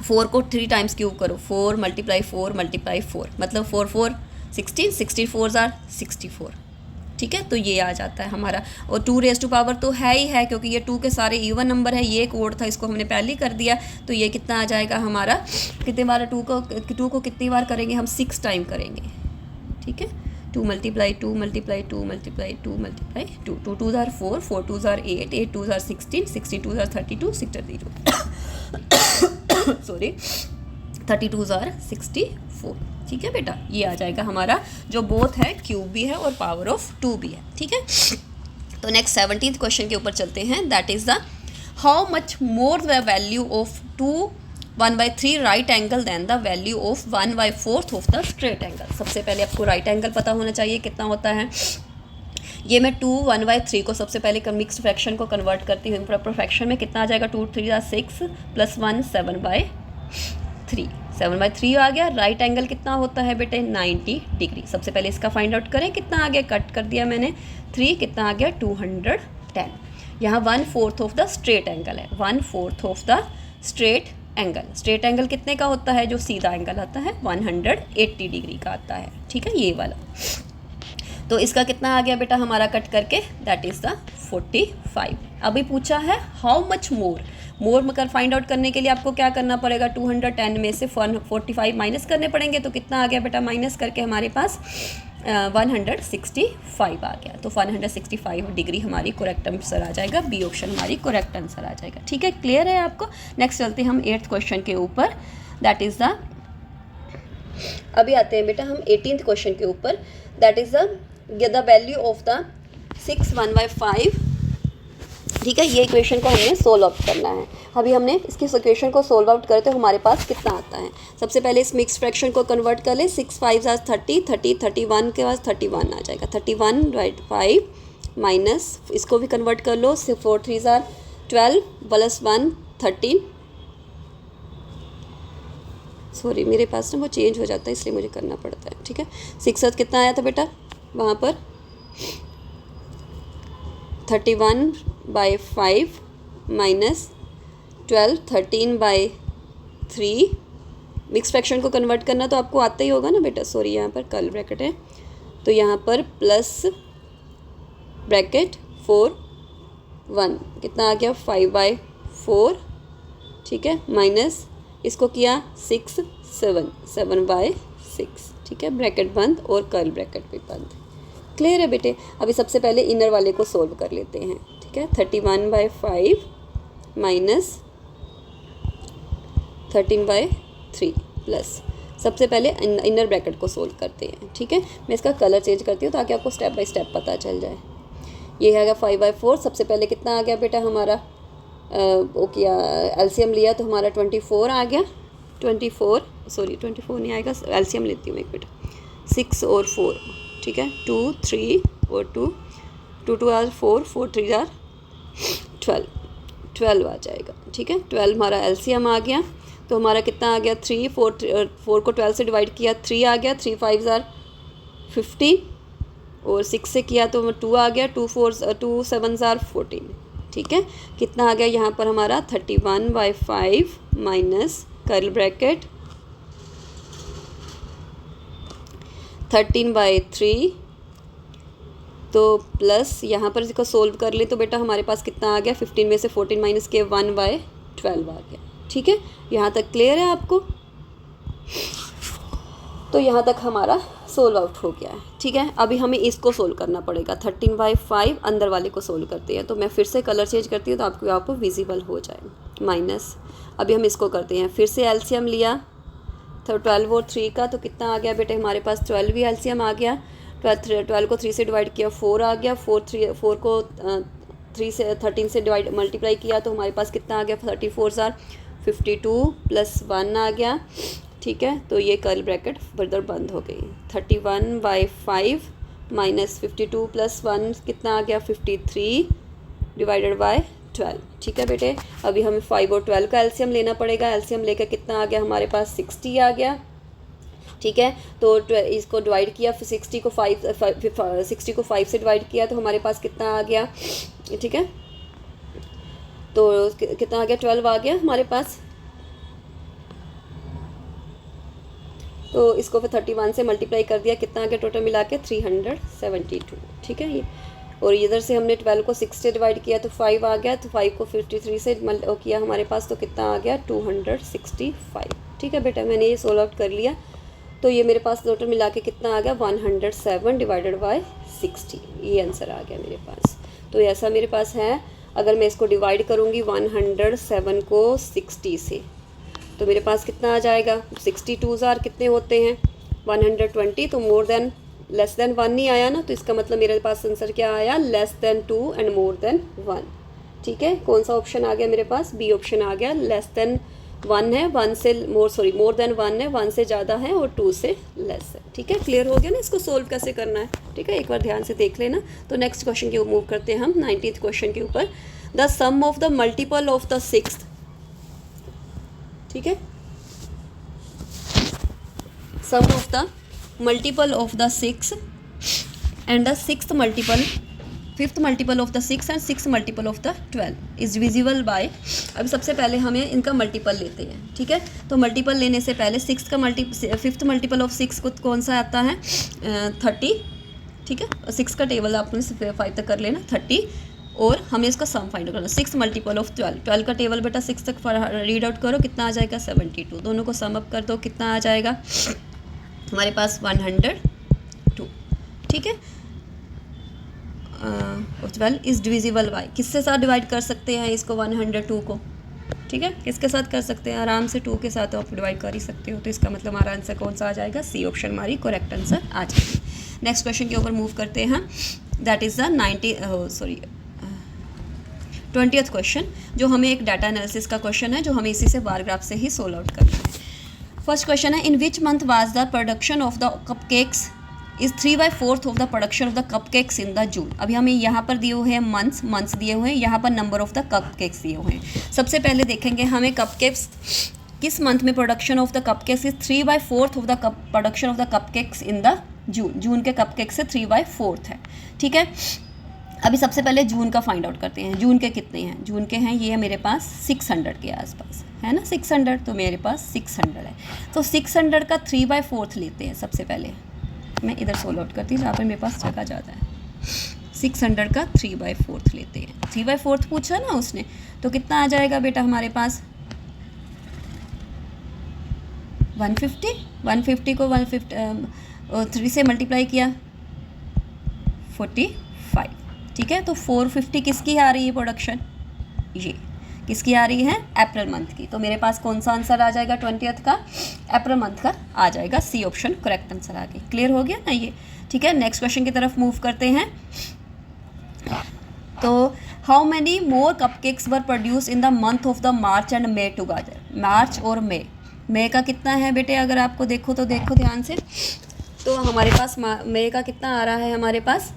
4 को 3 टाइम्स क्यूब करो, 4 × 4 × 4 मतलब 4 4 16, 64 आर 64, ठीक है। तो ये आ जाता है हमारा। और 2 रेज टू पावर तो है ही है क्योंकि ये 2 के सारे इवन नंबर है, ये कोड था, इसको हमने पहले ही कर दिया। तो ये कितना आ जाएगा हमारा, कितने बार 2 को कितनी बार करेंगे हम, 6 टाइम करेंगे, ठीक है। 2 × 2 × 2 × 2 × 2 × 2, 2 2 R 4, 4 2 R 8, 8 2 R 16, 62 R 32, 32 R 64, ठीक है बेटा। ये आ जाएगा हमारा, जो बोथ है क्यूब भी है और पावर ऑफ 2 भी है, ठीक है। तो नेक्स्ट 17th क्वेश्चन के ऊपर चलते हैं, that is the how much more the value of 2 1/3 right angle than the value of 1/4 of the straight angle. सबसे पहले आपको राइट एंगल पता होना चाहिए कितना होता है। ये मैं 2 1/3 को सबसे पहले मिक्स्ड फ्रैक्शन को कन्वर्ट करती हूँ प्रॉपर फ्रैक्शन में, कितना आ जाएगा, 2 3 6 + 1 7/3, 7/3 आ गया। राइट एंगल कितना होता है बेटे, 90 डिग्री। सबसे पहले इसका फाइंड आउट करें, कितना आ गया, कट कर दिया मैंने 3, कितना आ गया 210। यहाँ 1/4 ऑफ द स्ट्रेट एंगल है, 1/4 of the straight angle. Straight angle कितने का होता है, जो सीधा एंगल आता है 180 डिग्री का आता है, ठीक है, ये वाला। तो इसका कितना आ गया बेटा हमारा कट करके, दैट इज़ द 45। अभी पूछा है हाउ मच मोर मगर फाइंड आउट करने के लिए आपको क्या करना पड़ेगा, 210 में से 45 माइनस करने पड़ेंगे। तो कितना आ गया बेटा, माइनस करके हमारे पास 165 आ गया। तो 165 डिग्री हमारी करेक्ट आंसर आ जाएगा, बी ऑप्शन हमारी करेक्ट आंसर आ जाएगा, ठीक है। क्लियर है आपको। नेक्स्ट चलते हैं हम 8th क्वेश्चन के ऊपर, दैट इज़ द, अभी आते हैं बेटा हम 18th क्वेश्चन के ऊपर, that is the value of the 6 1/5, ठीक है। ये इक्वेशन को हमने सोल्व आउट करना है। अभी हमने इसकी इक्वेशन को सोल्व आउट करते हमारे पास कितना आता है। सबसे पहले इस मिक्स फ्रैक्शन को कन्वर्ट कर ले, 6 5 30, 31 के बाद 31 आ जाएगा, 31/5 माइनस इसको भी कन्वर्ट कर लो, 4 3 12 + 1 13, सॉरी मेरे पास ना वो चेंज हो जाता है इसलिए मुझे करना पड़ता है, ठीक है। 6 7 कितना आया था बेटा वहाँ पर, 31/5 माइनस 12 13/3। मिक्स फ्रैक्शन को कन्वर्ट करना तो आपको आता ही होगा ना बेटा, सॉरी यहाँ पर कर्ली ब्रैकेट है, तो यहाँ पर प्लस ब्रैकेट 4 1 कितना आ गया 5/4, ठीक है, माइनस इसको किया 6 7 7/6, ठीक है, ब्रैकेट बंद और कर्ल ब्रैकेट भी बंद। क्लियर है बेटे। अभी सबसे पहले इनर वाले को सोल्व कर लेते हैं, ठीक है। 31/5 माइनस 13/3 प्लस, सबसे पहले इनर ब्रैकेट को सोल्व करते हैं, ठीक है। मैं इसका कलर चेंज करती हूँ ताकि आपको स्टेप बाय स्टेप पता चल जाए। ये आ गया 5/4, सबसे पहले कितना आ गया बेटा हमारा, वो किया एलसीएम लिया तो हमारा 24 आ गया, 24 नहीं आएगा, एलसीएम लेती हूँ एक बेटा, 6 और 4, ठीक है, 2 3 और 2 2 2 आर 4 4 3 आर 12 आ जाएगा, ठीक है। 12 हमारा एलसीएम आ गया, तो हमारा कितना आ गया 3 4 को 12 से डिवाइड किया 3 आ गया, 3 5 आर 15 और 6 से किया तो 2 आ गया, 2 7 आर 14, ठीक है। कितना आ गया यहाँ पर हमारा 31/5 माइनस कर्ल ब्रैकेट 13/3, तो प्लस यहाँ पर इसको सोल्व कर ले तो बेटा हमारे पास कितना आ गया 15 में से 14 माइनस के 1/12 आ गया, ठीक है। यहाँ तक क्लियर है आपको? तो यहाँ तक हमारा सोल्व आउट हो गया है, ठीक है। अभी हमें इसको सोल्व करना पड़ेगा, 13/5 अंदर वाले को सोल्व करते हैं, तो मैं फिर से कलर चेंज करती हूँ तो आपको विजिबल हो जाए। माइनस अभी हम इसको करते हैं, फिर से एलसीएम लिया तो 12 और 3 का, तो कितना आ गया बेटे हमारे पास 12 भी एलसीएम आ गया, 12 को 3 से डिवाइड किया 4 आ गया, 4 को 3 से 13 से डिवाइड मल्टीप्लाई किया तो हमारे पास कितना आ गया 34 आर 52 प्लस 1 आ गया, ठीक है। तो ये कर्ल ब्रैकेट फर्दर बंद हो गई, 31/5 माइनस 52 प्लस 1 कितना आ गया 53 डिवाइडेड बाय 12, ठीक है बेटे। अभी हमें 5 और 12 का एलसीएम लेना पड़ेगा, एलसीएम लेकर कितना आ गया हमारे पास 60 आ गया, ठीक है। तो इसको डिवाइड किया, 60 को 5 से डिवाइड किया तो हमारे पास कितना आ गया, ठीक है। तो कितना आ गया 12 आ गया हमारे पास, तो इसको फिर 31 से मल्टीप्लाई कर दिया, कितना आ गया टोटल मिला के 372, ठीक है। ये और इधर से हमने 12 को 6 से डिवाइड किया तो 5 आ गया, तो 5 को 53 से किया हमारे पास तो कितना आ गया 265, ठीक है बेटा। मैंने ये सोल्व आउट कर लिया, तो ये मेरे पास टोटल मिला के कितना आ गया 107 डिवाइडेड बाय 60, ये आंसर आ गया मेरे पास। तो ऐसा मेरे पास है, अगर मैं इसको डिवाइड करूँगी 107 को 60 से तो मेरे पास कितना आ जाएगा, 62 आर कितने होते हैं 120, तो मोर देन लेस देन 1 नहीं आया ना, तो इसका मतलब मेरे पास आंसर क्या आया less than 2 and more than 1, ठीक है। कौन सा ऑप्शन आ गया मेरे पास, बी ऑप्शन आ गया, लेस देन 1 है, 1 से मोर देन 1 है, 1 से ज़्यादा है और 2 से लेस है, ठीक है। क्लियर हो गया ना, इसको सोल्व कैसे करना है, ठीक है, एक बार ध्यान से देख लेना। तो नेक्स्ट क्वेश्चन की ओर मूव करते हैं हम 19th क्वेश्चन के ऊपर। The sum of the multiple of the 6th, ठीक है, sum of the multiple of the 6 and the 6th multiple 5th multiple of the 6 and 6th multiple of the 12 is divisible by. अब सबसे पहले हमें इनका मल्टीपल लेते हैं, ठीक है। तो मल्टीपल लेने से पहले 5th मल्टीपल ऑफ 6 को कौन सा आता है 30, ठीक है। 6 का टेबल आपने 5 तक कर लेना 30, और हमें इसका सम फाइंड करना 6 मल्टीपल ऑफ 12 का टेबल बेटा 6 तक रीड आउट करो, कितना आ जाएगा 72, दोनों को सम अप कर दो, कितना आ जाएगा हमारे पास 102, ठीक है। 12 इज़ डिविजिबल बाय, किससे साथ डिवाइड कर सकते हैं इसको 102 को, ठीक है, किसके साथ कर सकते हैं आराम से 2 के साथ आप डिवाइड कर ही सकते हो, तो इसका मतलब हमारा आंसर कौन सा आ जाएगा, सी ऑप्शन हमारी करेक्ट आंसर आ जाएगी। नेक्स्ट क्वेश्चन के ऊपर मूव करते हैं, that is the 20th question, जो हमें एक डाटा एनालिसिस का क्वेश्चन है, जो हमें इसी से बार ग्राफ से ही सोल्व आउट करना है। फर्स्ट क्वेश्चन है, in which month was the production of the cupcakes is 3/4 of the production of the cupcakes in the June. अभी हमें यहाँ पर दिए हुए हैं मंथ्स दिए हुए हैं, यहाँ पर नंबर ऑफ द कपकेक्स दिए हुए हैं। सबसे पहले देखेंगे हमें कपकेक्स किस मंथ में production of the cupcakes is 3/4 of the production of the cupcakes in the जून के कपकेक्स से 3/4 है, ठीक है। अभी सबसे पहले जून का फाइंड आउट करते हैं, जून के कितने हैं, जून के हैं ये है मेरे पास 600 के आसपास है ना, 600, तो मेरे पास 600 है, तो 600 का 3/4 लेते हैं सबसे पहले, मैं इधर सोल्व आउट करती हूँ जहाँ पर मेरे पास जगह ज़्यादा है। 600 का 3/4 लेते हैं। 3/4 पूछा ना उसने, तो कितना आ जाएगा बेटा हमारे पास 150। 150 को 3 से मल्टीप्लाई किया 45, ठीक है। तो 450 किसकी आ रही है प्रोडक्शन, ये किसकी आ रही है, अप्रैल मंथ की। तो मेरे पास कौन सा आंसर आ जाएगा 20th का, अप्रैल मंथ का आ जाएगा। सी ऑप्शन करेक्ट आंसर आ गया। क्लियर हो गया ना ये, ठीक है। नेक्स्ट क्वेश्चन की तरफ मूव करते हैं। तो how many more cupcakes were produce in the month of the March and May together. मार्च और मे का कितना है बेटे, अगर आपको देखो तो देखो ध्यान से, तो हमारे पास मे का कितना आ रहा है हमारे पास,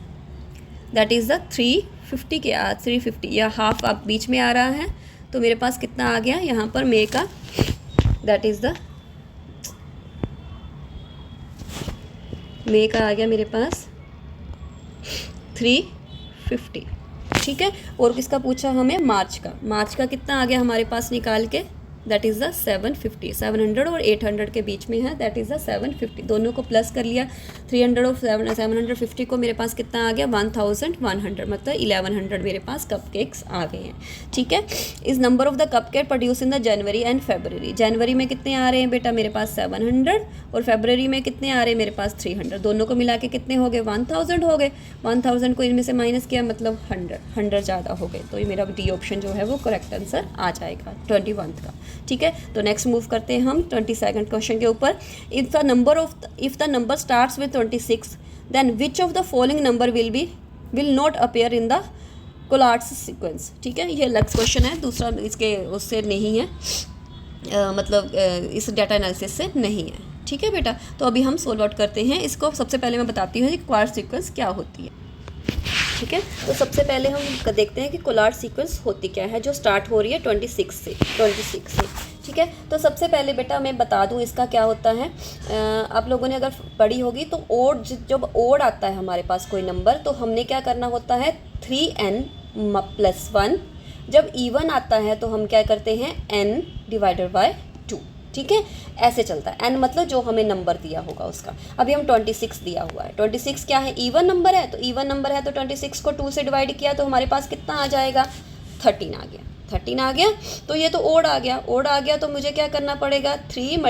दैट इज़ द 350 के 350 या हाफ आप बीच में आ रहा है। तो मेरे पास कितना आ गया यहाँ पर मे का, दैट इज़ द मे का आ गया मेरे पास 350, ठीक है। और किसका पूछा हमें, मार्च का। मार्च का कितना आ गया हमारे पास निकाल के, दैट इज़ द 750। 700 और 800 के बीच में है, दैट इज़ द 750। दोनों को प्लस कर लिया, 300 और 750 को मेरे पास कितना आ गया 1100, मतलब 1100 मेरे पास कपकेक्स आ गए हैं, ठीक है। इस number of the cupcake produce in the January and February. जनवरी में कितने आ रहे हैं बेटा मेरे पास 700, और फरवरी में कितने आ रहे हैं मेरे पास 300। दोनों को मिला के कितने हो गए 1000 हो गए। 1000 को इनमें से माइनस किया, मतलब 100 ज़्यादा हो गए। तो ये मेरा डी ऑप्शन जो है वो करेक्ट आंसर आ जाएगा 21 का, ठीक है। तो नेक्स्ट मूव करते हैं हम 22nd क्वेश्चन के ऊपर। If the number starts with 26, then which of the following number will not appear in the Collatz sequence, ठीक है। ये अलग क्वेश्चन है, दूसरा इसके उससे नहीं है, मतलब इस डाटा एनालिसिस से नहीं है, ठीक है बेटा। तो अभी हम सोल्व आउट करते हैं इसको। सबसे पहले मैं बताती हूँ कि क्वार्ट सीक्वेंस क्या होती है, ठीक है। तो सबसे पहले हम देखते हैं कि कोलार्ड सीक्वेंस होती क्या है, जो स्टार्ट हो रही है 26 से, ठीक है। तो सबसे पहले बेटा मैं बता दूं इसका क्या होता है। आप लोगों ने अगर पढ़ी होगी तो ओड, जब ओड आता है हमारे पास कोई नंबर, तो हमने क्या करना होता है 3n+1। जब इवन आता है तो हम क्या करते हैं n/2, ठीक है। ऐसे चलता है, n मतलब जो हमें नंबर दिया होगा उसका। अभी हम 26 दिया हुआ है, 26 क्या है, इवन नंबर है। तो इवन नंबर है तो 26 को 2 से डिवाइड किया तो हमारे पास कितना आ जाएगा 13 आ गया। 13 आ गया, तो ये तो ओड आ गया। ओड आ गया तो मुझे क्या करना पड़ेगा 3 ×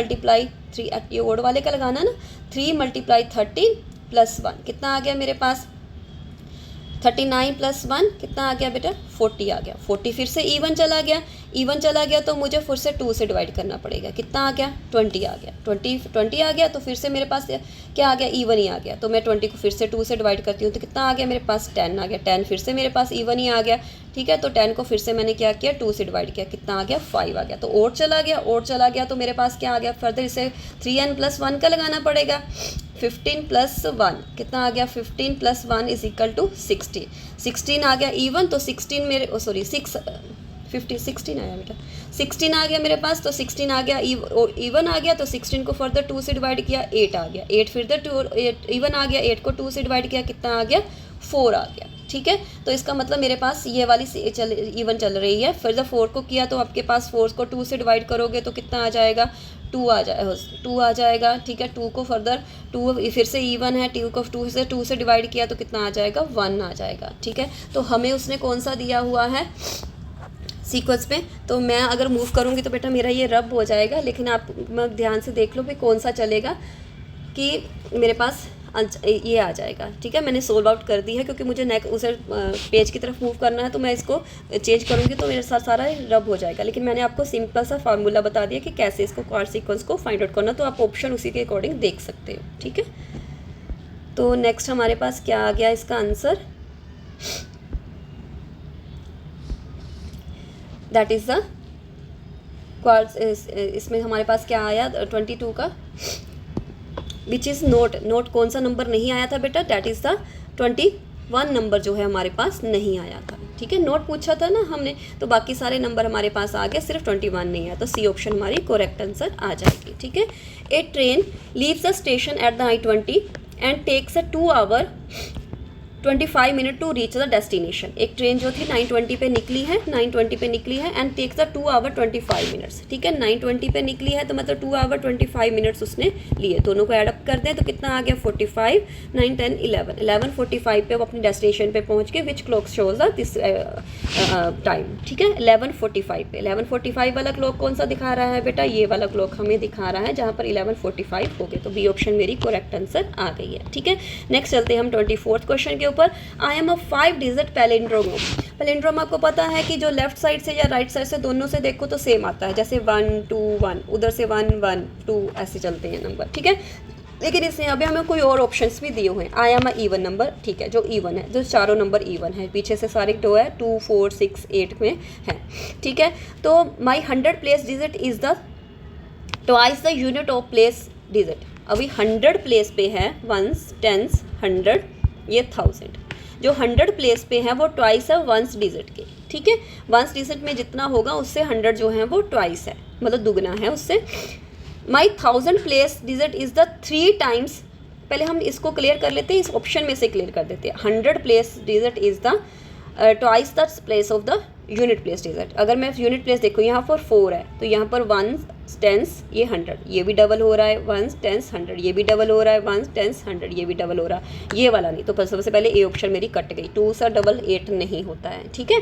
3, ये ओड वाले का लगाना ना, 3 × 13 + 1 कितना आ गया मेरे पास 39 + 1 कितना आ गया बेटा 40 आ गया। 40 फिर से इवन चला गया तो मुझे फिर से 2 से डिवाइड करना पड़ेगा। कितना आ गया 20 आ गया। 20 आ गया तो फिर से मेरे पास क्या आ गया इवन ही आ गया। तो मैं 20 को फिर से 2 से डिवाइड करती हूँ तो कितना आ गया मेरे पास 10 आ गया। 10 फिर से मेरे पास इवन ही आ गया, ठीक है। तो 10 को फिर से मैंने क्या किया 2 से डिवाइड किया, कितना आ गया 5 आ गया। तो ओड चला गया तो मेरे पास क्या आ गया, फर्दर इसे 3n+1 का लगाना पड़ेगा। 15 + 1 कितना आ गया 15 + 1 = 16। 16 आ गया इवन, तो 16 मेरे 16 आया बेटा, 16 आ गया मेरे पास। तो 16 आ गया इवन आ गया, तो 16 को फर्दर 2 से डिवाइड किया 8 आ गया। 8 फिर 8 इवन आ गया, 8 को 2 से डिवाइड किया कितना आ गया 4 आ गया, ठीक है। तो इसका मतलब मेरे पास ये वाली इवन चल रही है। फिर जब 4 को किया तो आपके पास 4 को 2 से डिवाइड करोगे तो कितना आ जाएगा 2 आ जाएगा, ठीक है। 2 को फर्दर 2 फिर से इवन है, 2 को 2 से डिवाइड किया तो कितना आ जाएगा 1 आ जाएगा, ठीक है। तो हमें उसने कौन सा दिया हुआ है सीक्वेंस में, तो मैं अगर मूव करूँगी तो बेटा मेरा ये रब हो जाएगा। लेकिन आप ध्यान से देख लो भाई कौन सा चलेगा कि मेरे पास ये आ जाएगा, ठीक है। मैंने सोल्व आउट कर दी है क्योंकि मुझे उसे पेज की तरफ मूव करना है, तो मैं इसको चेंज करूँगी तो मेरे साथ सारा रब हो जाएगा। लेकिन मैंने आपको सिंपल सा फार्मूला बता दिया कि कैसे इसको क्वार्ट सीक्वेंस को फाइंड आउट करना, तो आप ऑप्शन उसी के अकॉर्डिंग देख सकते हो, ठीक है। तो नेक्स्ट हमारे पास क्या आ गया इसका answer, that is the quart. इसमें हमारे पास क्या आया 22 का, विच इज़ नोट कौन सा नंबर नहीं आया था बेटा, डैट इज़ द 21 नंबर जो है हमारे पास नहीं आया था, ठीक है। नोट पूछा था ना हमने, तो बाकी सारे नंबर हमारे पास आ गए, सिर्फ 21 नहीं आया। तो सी ऑप्शन हमारी करेक्ट आंसर आ जाएगी, ठीक है। A train leaves the station at the I-20 and takes a 2 hour 25 minute to reach the destination. एक ट्रेन जो थी 9:20 पे निकली है, 9:20 पे निकली है and takes the 2 hour 25 minutes. ठीक है, 9:20 पे निकली है तो मतलब 2 आवर 25 मिनट्स उसने लिए। दोनों को एडअप कर दें तो कितना आ गया 45, 9, 10, 11, 11:45 पे वो अपनी डेस्टिनेशन पे पहुंच के which clock shows the this time. ठीक है, 11:45 पे 11:45 वाला क्लॉक कौन सा दिखा रहा है बेटा, ये वाला क्लॉक हमें दिखा रहा है जहाँ पर 11:45 हो गए। तो बी ऑप्शन मेरी करेक्ट आंसर आ गई है। ठीक है, नेक्स्ट चलते हैं हम 24th क्वेश्चन के ऊपर। I am a 5 digit palindrome. Palindrome आपको पता है कि जो लेफ्ट साइड से या राइट साइड से दोनों से देखो तो सेम आता है, जैसे 1 2 1, उधर से 1 1 2 ऐसे चलते हैं नंबर। ठीक है, लेकिन इसमें अभी हमें कोई और ऑप्शंस भी दिए हुए हैं। I am a even number, ठीक है, जो इवन है, जो चारों नंबर इवन है, पीछे से सारे दो है, 2 4 6 8 में है। ठीक है, तो माई 100 place digit is the twice the unit of place digit. अभी 100 प्लेस पे है, 1s 10s 100, ये 1000। जो 100 प्लेस पे है वो ट्वाइस है 1s डिजिट के। ठीक है, 1s डिजिट में जितना होगा उससे 100 जो है वो ट्वाइस है, मतलब दुगना है उससे। माई 1000 place digit is the 3 times. पहले हम इसको क्लियर कर लेते हैं, इस ऑप्शन में से क्लियर कर देते हैं। 100 place digit is the twice the place of the unit place digit. अगर मैं यूनिट प्लेस देखूँ, यहाँ पर 4 है तो यहाँ पर 1s 10s ये 100, ये भी डबल हो रहा है, 1s 10s 100, ये भी डबल हो रहा है, 1s 10s 100, ये भी डबल हो रहा है, ये वाला नहीं। तो सबसे पहले ए ऑप्शन मेरी कट गई, 2 सा डबल 8 नहीं होता है। ठीक है,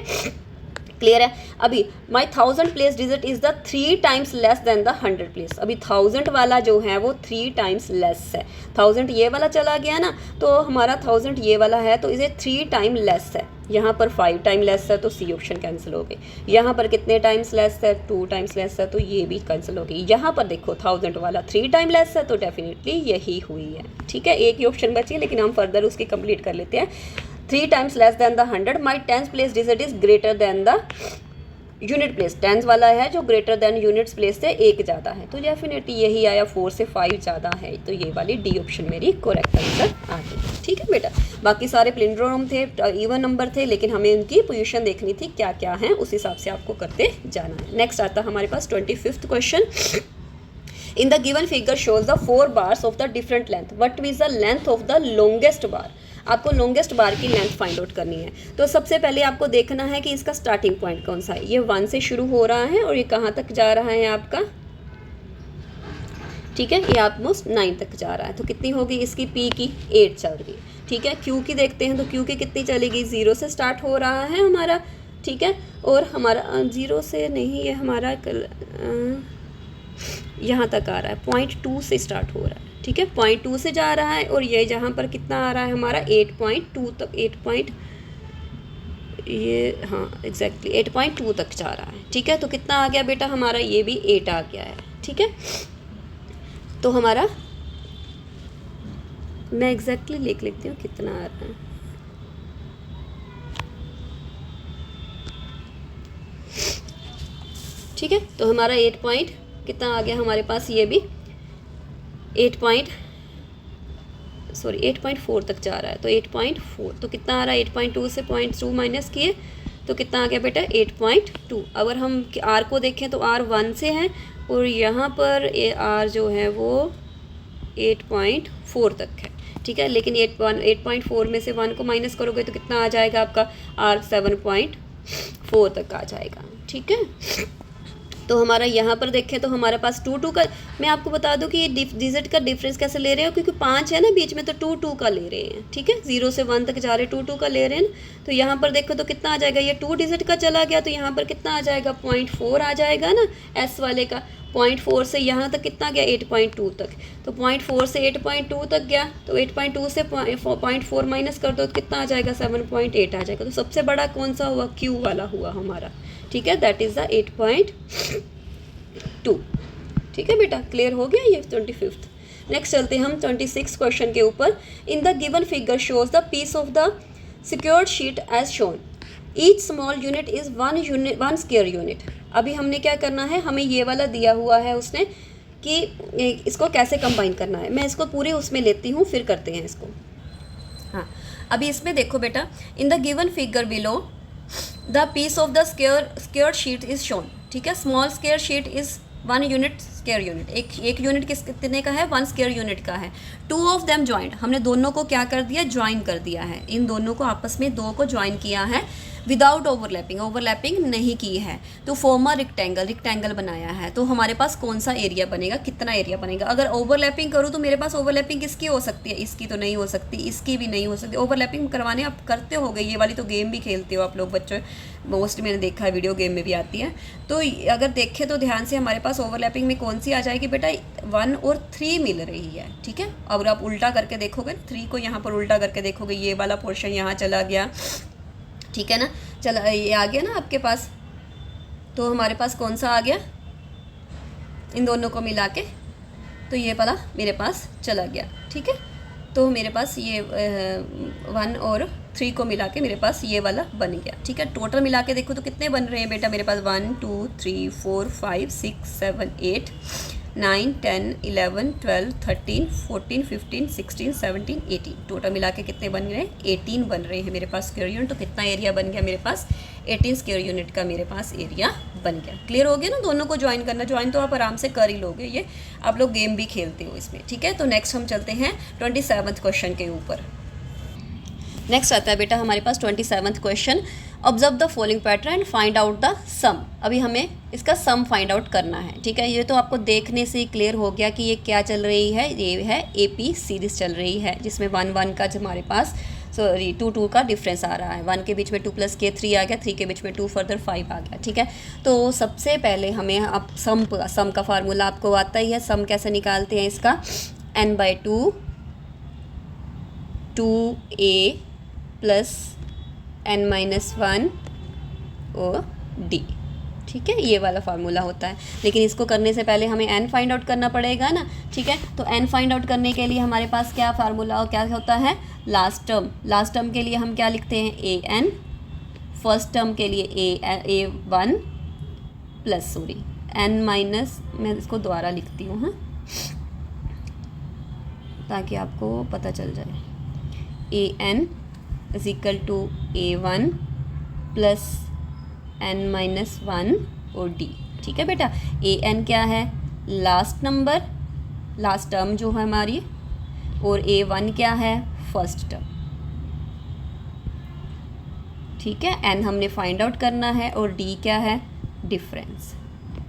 क्लियर है। अभी माई 1000 place digit is the 3 times less than the 100 place. अभी 1000 वाला जो है वो 3 टाइम्स लेस है। 1000 ये वाला चला गया ना, तो हमारा 1000 ये वाला है तो इसे 3 टाइम लेस है। यहाँ पर 5 टाइम लेस है तो सी ऑप्शन कैंसिल हो गई। यहाँ पर कितने टाइम्स लेस है, 2 टाइम्स लेस है तो ये भी कैंसिल हो गई। यहाँ पर देखो 1000 वाला 3 टाइम लेस है तो डेफिनेटली यही हुई है। ठीक है, एक ही ऑप्शन बची है लेकिन हम फर्दर उसकी कंप्लीट कर लेते हैं। 3 times less than the 100, my 10th place digit is greater than the unit place. 10th वाला है जो ग्रेटर देन यूनिट्स प्लेस से 1 ज़्यादा है, तो डेफिनेटली यही आया, 4 से 5 ज़्यादा है, तो ये वाली डी ऑप्शन मेरी करेक्ट आंसर आ गई। ठीक है बेटा, बाकी सारे प्लिंड्रोम थे, इवन नंबर थे, लेकिन हमें उनकी पोजीशन देखनी थी क्या क्या है, उस हिसाब से आपको करते जाना है। नेक्स्ट आता है हमारे पास 25th question. In the given figure shows the 4 bars of the different length, what is the length of the longest bar. आपको लॉन्गेस्ट बार की लेंथ फाइंड आउट करनी है। तो सबसे पहले आपको देखना है कि इसका स्टार्टिंग पॉइंट कौन सा है। ये 1 से शुरू हो रहा है और ये कहाँ तक जा रहा है आपका, ठीक है, ये ऑलमोस्ट 9 तक जा रहा है। तो कितनी होगी इसकी, पी की 8 चल रही है। ठीक है, क्यू की देखते हैं तो क्यू की कितनी चलेगी, 0 से स्टार्ट हो रहा है हमारा। ठीक है, और हमारा 0 से नहीं, ये हमारा यहाँ तक आ रहा है, 0.2 से स्टार्ट हो रहा है। ठीक है, 0.2 से जा रहा है और ये जहाँ पर कितना आ रहा है हमारा 8.2 तक, 8.2 तक जा रहा है। ठीक है, तो कितना आ गया बेटा हमारा, ये भी 8 आ गया है। ठीक है, तो हमारा मैं एग्जैक्टली लिख लेती हूँ कितना आ रहा है। ठीक है, तो हमारा 8 पॉइंट कितना आ गया हमारे पास, ये भी 8.4 तक जा रहा है, तो 8.4, तो कितना आ रहा है 8.2 से 0.2 माइनस किए तो कितना आ गया बेटा 8.2। अगर हम आर को देखें तो आर 1 से है और यहाँ पर आर जो है वो 8.4 तक है। ठीक है, लेकिन 8.4 में से 1 को माइनस करोगे तो कितना आ जाएगा आपका, आर 7.4 तक आ जाएगा। ठीक है, तो हमारा यहाँ पर देखें तो हमारे पास 2 का, मैं आपको बता दूं कि ये डिजिट का डिफरेंस कैसे ले रहे हो, क्योंकि 5 है ना बीच में, तो 2 का ले रहे हैं। ठीक है, 0 से 1 तक जा रहे, 2 का ले रहे हैं। तो यहाँ पर देखो तो कितना आ जाएगा, ये 2 डिजिट का चला गया तो यहाँ पर कितना आ जाएगा 0.4 आ जाएगा ना, एस वाले का 0.4 से यहाँ तक कितना गया 8.2 तक, तो 0.4 से 8.2 तक गया, तो 8.2 से 0.4 माइनस कर दो तो कितना आ जाएगा 7.8 आ जाएगा। तो सबसे बड़ा कौन सा हुआ, क्यू वाला हुआ हमारा। ठीक है, दैट इज़ द 8.2। ठीक है बेटा, क्लियर हो गया ये 25th। नेक्स्ट चलते हैं हम 26 क्वेश्चन के ऊपर। In the given figure shows the piece of the secured sheet as shown, each small unit is 1 square unit. अभी हमने क्या करना है, हमें ये वाला दिया हुआ है उसने कि इसको कैसे कंबाइन करना है। मैं इसको पूरे उसमें लेती हूँ, फिर करते हैं इसको। हाँ, अभी इसमें देखो बेटा, in the given figure below the piece of the square sheet is shown. ठीक है, small square sheet is 1 unit square unit, एक यूनिट कितने का है, 1 स्क्वायर यूनिट का है। 2 ऑफ देम ज्वाइंट, हमने दोनों को क्या कर दिया, ज्वाइन कर दिया है, इन दोनों को आपस में 2 को ज्वाइन किया है विदाउट ओवरलैपिंग नहीं की है, तो फॉर्मर रिक्टेंगल बनाया है। तो हमारे पास कौन सा एरिया बनेगा, कितना एरिया बनेगा। अगर ओवरलैपिंग करूँ तो मेरे पास ओवरलैपिंग किसकी हो सकती है, इसकी तो नहीं हो सकती, इसकी भी नहीं हो सकती। ओवरलैपिंग करवाने आप करते हो गए, ये वाली तो गेम भी खेलते हो आप लोग बच्चों, मोस्ट मैंने देखा है वीडियो गेम में भी आती है। तो अगर देखें तो ध्यान से हमारे पास ओवरलैपिंग में कौन सी आ जाएगी बेटा, 1 और 3 मिल रही है, ठीक है। अगर आप उल्टा करके देखोगे, 3 को यहाँ पर उल्टा करके देखोगे, ये वाला पोर्शन यहाँ चला गया, ठीक है ना, चला ये आ गया ना आपके पास। तो हमारे पास कौन सा आ गया, इन दोनों को मिला के, तो ये वाला मेरे पास चला गया, ठीक है। तो मेरे पास ये 1 और 3 को मिला के मेरे पास ये वाला बन गया, ठीक है। टोटल मिला के देखो तो कितने बन रहे हैं बेटा मेरे पास, 1 2 3 4 5 6 7 8 9 10 11 12 13 14 15 16 17 18, टोटल मिला के कितने बन रहे हैं, 18 बन रहे हैं मेरे पास स्क्वायर यूनिट। तो कितना एरिया बन गया मेरे पास, 18 स्क्वायर यूनिट का मेरे पास एरिया बन गया। क्लियर हो गया ना, दोनों को ज्वाइन करना, ज्वाइन तो आप आराम से कर ही लोगे, ये आप लोग गेम भी खेलते हो इसमें, ठीक है। तो नेक्स्ट हम चलते हैं 27th क्वेश्चन के ऊपर। नेक्स्ट आता है बेटा हमारे पास 27th question, observe the following pattern and find out the sum. अभी हमें इसका सम फाइंड आउट करना है, ठीक है। ये तो आपको देखने से ही क्लियर हो गया कि ये क्या चल रही है, ये है AP सीरीज चल रही है, जिसमें 1 1 का हमारे पास 2 2 का डिफरेंस आ रहा है। 1 के बीच में 2 + k 3 आ गया, 3 के बीच में 2 फर्दर 5 आ गया, ठीक है। तो सबसे पहले हमें अब सम का फार्मूला आपको आता ही है। सम कैसे निकालते हैं इसका, n/2 2a + n-1 और d, ठीक है, ये वाला फार्मूला होता है। लेकिन इसको करने से पहले हमें n फाइंड आउट करना पड़ेगा ना, ठीक है। तो n फाइंड आउट करने के लिए हमारे पास क्या फार्मूला और क्या होता है, लास्ट टर्म के लिए हम क्या लिखते हैं, an, फर्स्ट टर्म के लिए a1 प्लस n माइनस, मैं इसको दोबारा लिखती हूँ हाँ, ताकि आपको पता चल जाए, an = a1 + n-1 और d, ठीक है बेटा। an क्या है, लास्ट टर्म जो है हमारी, और a1 क्या है, फर्स्ट टर्म, ठीक है। n हमने फाइंड आउट करना है और d क्या है, डिफरेंस।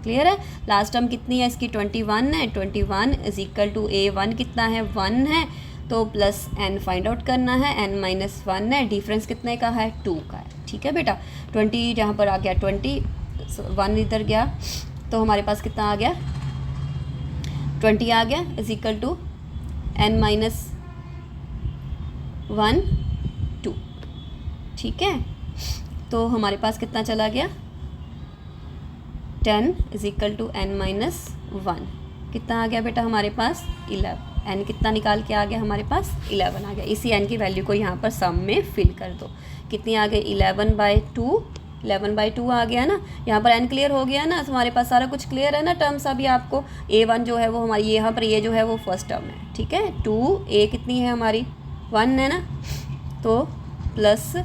क्लियर है। लास्ट टर्म कितनी है इसकी, 21 है, 21 = a1 कितना है, 1 है, तो प्लस n फाइंड आउट करना है, n-1 है, डिफरेंस कितने का है, 2 का है, ठीक है बेटा। 20 जहाँ पर आ गया 20, 1 इधर गया, तो हमारे पास कितना आ गया, 20 आ गया, = n-1 2, ठीक है। तो हमारे पास कितना चला गया, 10 = n-1, कितना आ गया बेटा हमारे पास, 11, n कितना निकाल के आ गया हमारे पास, 11 आ गया। इसी n की वैल्यू को यहाँ पर सम में फिल कर दो, कितनी आ गई, 11/2 आ गया ना। यहाँ पर n क्लियर हो गया ना, तो हमारे पास सारा कुछ क्लियर है ना टर्म्स। अभी आपको a1 जो है वो हमारी, यहाँ पर ये जो है वो फर्स्ट टर्म है, ठीक है। 2a कितनी है हमारी, 1 है ना, तो प्लस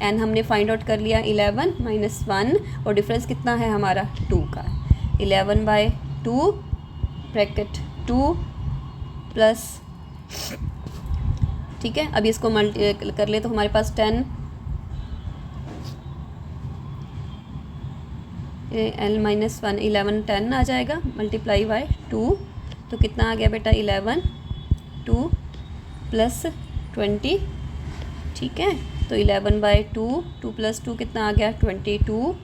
n हमने फाइंड आउट कर लिया, 11 - 1, और डिफरेंस कितना है हमारा, 2 का है। 11/2 ब्रैकेट 2 प्लस, ठीक है। अभी इसको मल्टी कर ले तो हमारे पास 10 l-1 11 10 आ जाएगा, मल्टीप्लाई बाय 2, तो कितना आ गया बेटा, 11 2 + 20, ठीक है। तो 11/2, 2 + 2 कितना आ गया, 22,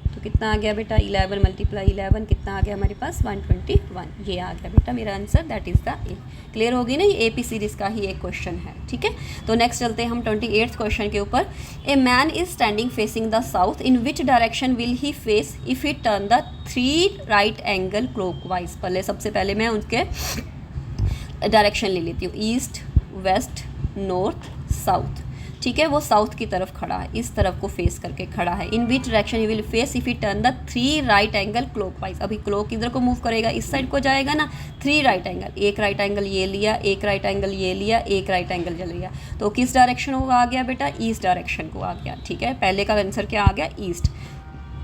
तो कितना आ गया बेटा, 11 × 11 कितना आ गया हमारे पास, 121, ये आ गया बेटा मेरा answer, that is the A. Clear होगी ना, ये AP सीरीज़ का ही एक क्वेश्चन है, ठीक है। तो नेक्स्ट चलते हैं हम 28th क्वेश्चन के ऊपर। A man is standing facing the south, in which direction will he face if he turn the 3 right angle clockwise. पहले सबसे पहले मैं उनके डायरेक्शन ले लेती हूँ, ईस्ट, वेस्ट, नॉर्थ, साउथ, ठीक है। वो साउथ की तरफ खड़ा है, इस तरफ को फेस करके खड़ा है। In which direction he will face if he turn the 3 right angle clockwise. अभी क्लॉक इधर को मूव करेगा, इस साइड को जाएगा ना, 3 राइट एंगल, एक राइट एंगल ये लिया, एक राइट एंगल ये लिया, एक राइट एंगल चल लिया, तो किस डायरेक्शन को आ गया बेटा, ईस्ट डायरेक्शन को आ गया, ठीक है। पहले का आंसर क्या आ गया, ईस्ट।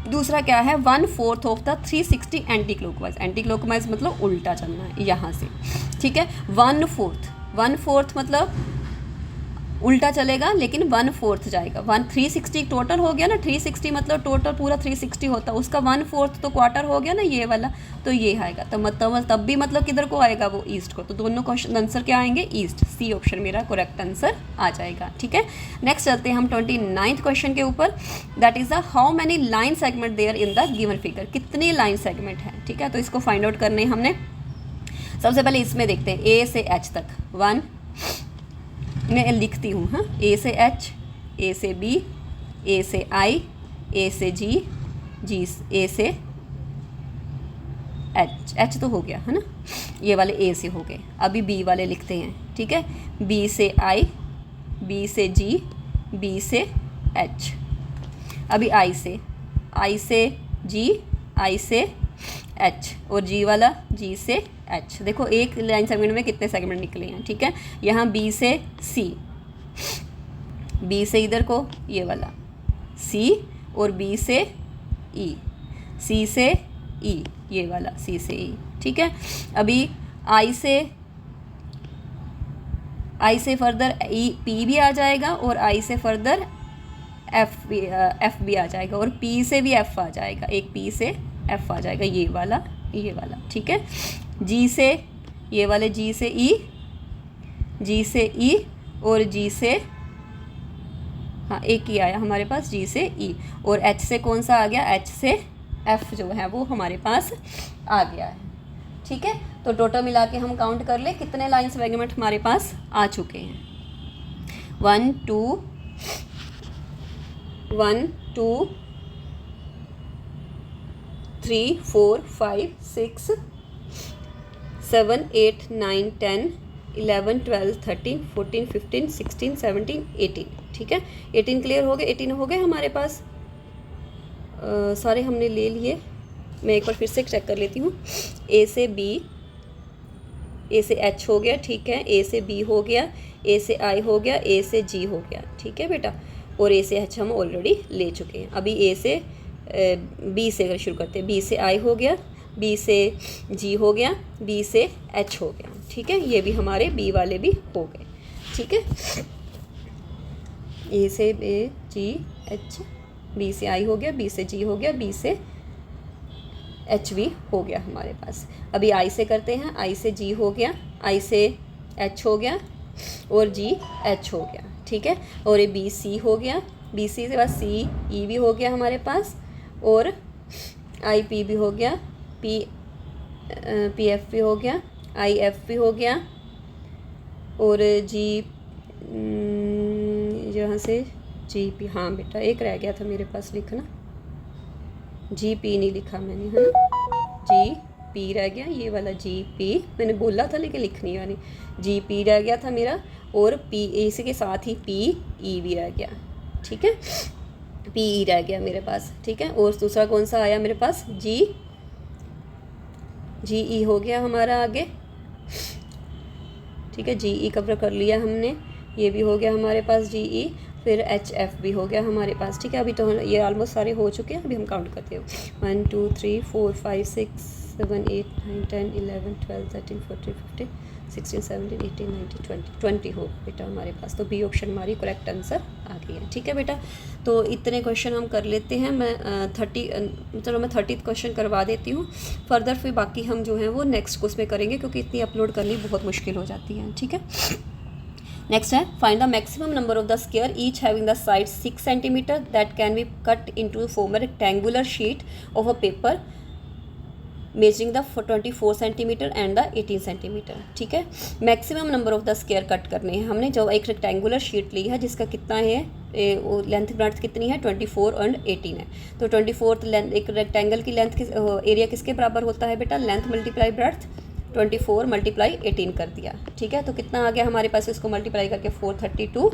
दूसरा क्या है 1/4 of the 360 anti clockwise. Anti clockwise मतलब उल्टा चलना है यहाँ से, ठीक है। 1/4 मतलब उल्टा चलेगा लेकिन 1/4 जाएगा। 360 टोटल हो गया ना, 360 मतलब टोटल पूरा 360 होता है, उसका 1/4 तो क्वार्टर हो गया ना ये वाला, तो ये आएगा। तो मतलब तब भी मतलब किधर को आएगा वो ईस्ट को। तो दोनों क्वेश्चन आंसर क्या आएंगे, ईस्ट। सी ऑप्शन मेरा करेक्ट आंसर आ जाएगा, ठीक है। नेक्स्ट चलते हैं हम 29th क्वेश्चन के ऊपर। That is the how many line segment there in the given figure. कितने लाइन सेगमेंट हैं, ठीक है। तो इसको फाइंड आउट करने हमने सबसे पहले इसमें देखते हैं ए से एच तक। 1 मैं लिखती हूँ, हाँ, ए से एच, ए से बी, ए से आई, ए से जी, जी ए से एच। एच तो हो गया है ना, ये वाले ए से हो गए। अभी बी वाले लिखते हैं, ठीक है। बी से आई, बी से जी, बी से एच। अभी आई से जी, आई से एच, और जी वाला जी से एच। देखो एक लाइन सेगमेंट में कितने सेगमेंट निकले हैं, ठीक है। यहाँ बी से सी, बी से इधर को ये वाला सी, और बी से ई, सी से ई, ये वाला सी से ई, ठीक है। अभी आई से फर्दर ई पी भी आ जाएगा, और आई से फर्दर एफ भी आ जाएगा, और पी से भी एफ आ जाएगा, एक पी से एफ आ जाएगा, ये वाला, ठीक है। जी से ये वाले जी से ई, जी से ई, और जी से, हाँ एक ही आया हमारे पास, जी से ई। और एच से कौन सा आ गया, एच से एफ जो है वो हमारे पास आ गया है, ठीक है। तो टोटल मिला के हम काउंट कर ले कितने लाइन सेगमेंट हमारे पास आ चुके हैं। 1 2 3 4 5 6 7 8 9 10 11 12 13 14 15 16 17 18, ठीक है। 18 क्लियर हो गए, 18 हो गए हमारे पास। सारे हमने ले लिए। मैं एक बार फिर से चेक कर लेती हूँ। ए से बी, ए से एच हो गया, ठीक है। ए से बी हो गया, ए से आई हो गया, ए से जी हो गया, ठीक है बेटा। और ए से एच हम ऑलरेडी ले चुके हैं। अभी ए से बी से अगर शुरू करते हैं, बी से आई हो गया, बी से जी हो गया, बी से एच हो गया, ठीक है। ये भी हमारे बी वाले भी हो गए, ठीक है। ए से बी जी एच, बी से आई हो गया, बी से जी हो गया, बी से एच भी हो गया हमारे पास। अभी आई से करते हैं। आई से जी हो गया, आई से एच हो गया, और जी एच हो गया, ठीक है। और ये बी सी हो गया, बी सी से बाद सी ई भी हो गया हमारे पास, और आई पी भी हो गया, पी एफ भी हो गया, आई एफ भी हो गया, और जी यहाँ से जी पी, हाँ बेटा एक रह गया था मेरे पास लिखना, जी पी नहीं लिखा मैंने, है ना, जी पी रह गया, ये वाला जी पी मैंने बोला था लेकिन लिखनी वाली, जी पी रह गया था मेरा, और पी इसी के साथ ही पी ई भी रह गया, ठीक है। पी ई रह गया मेरे पास, ठीक है। और दूसरा कौन सा आया मेरे पास, जी ई हो गया हमारा आगे, ठीक है। जी ई कवर कर लिया हमने, ये भी हो गया हमारे पास जी ई। फिर एच एफ भी हो गया हमारे पास, ठीक है। अभी तो ये ऑलमोस्ट सारे हो चुके हैं। अभी हम काउंट करते हैं 1 2 3 4 5 6 7 8 9 10 11 12 13 14 15 16 17 18 19 20 हो बेटा हमारे पास। तो बी ऑप्शन हमारी करेक्ट आंसर आ गई है, ठीक है बेटा। तो इतने क्वेश्चन हम कर लेते हैं। मैं 30th क्वेश्चन करवा देती हूँ। फर्दर फिर बाकी हम जो है वो नेक्स्ट कोर्स में करेंगे, क्योंकि इतनी अपलोड करनी बहुत मुश्किल हो जाती है, ठीक है। नेक्स्ट है find the maximum number of the square each having the side 6 centimetre that can be cut into form a rectangular sheet of a paper measuring the 24 centimetre and the 18 centimetre, ठीक है। Maximum number of the square cut करने हैं हमने। जो एक रेक्टेंगुलर शीट ली है जिसका कितना है लेंथ ब्रेड्थ कितनी है 24 और 18 है। तो 24 लेंथ, एक रेक्टेंगल की लेंथ एरिया किसके बराबर होता है बेटा, लेंथ मल्टीप्लाई ब्रेड्थ, 24 मल्टीप्लाई 18 कर दिया, ठीक है। तो कितना आ गया हमारे पास, इसको मल्टीप्लाई करके 432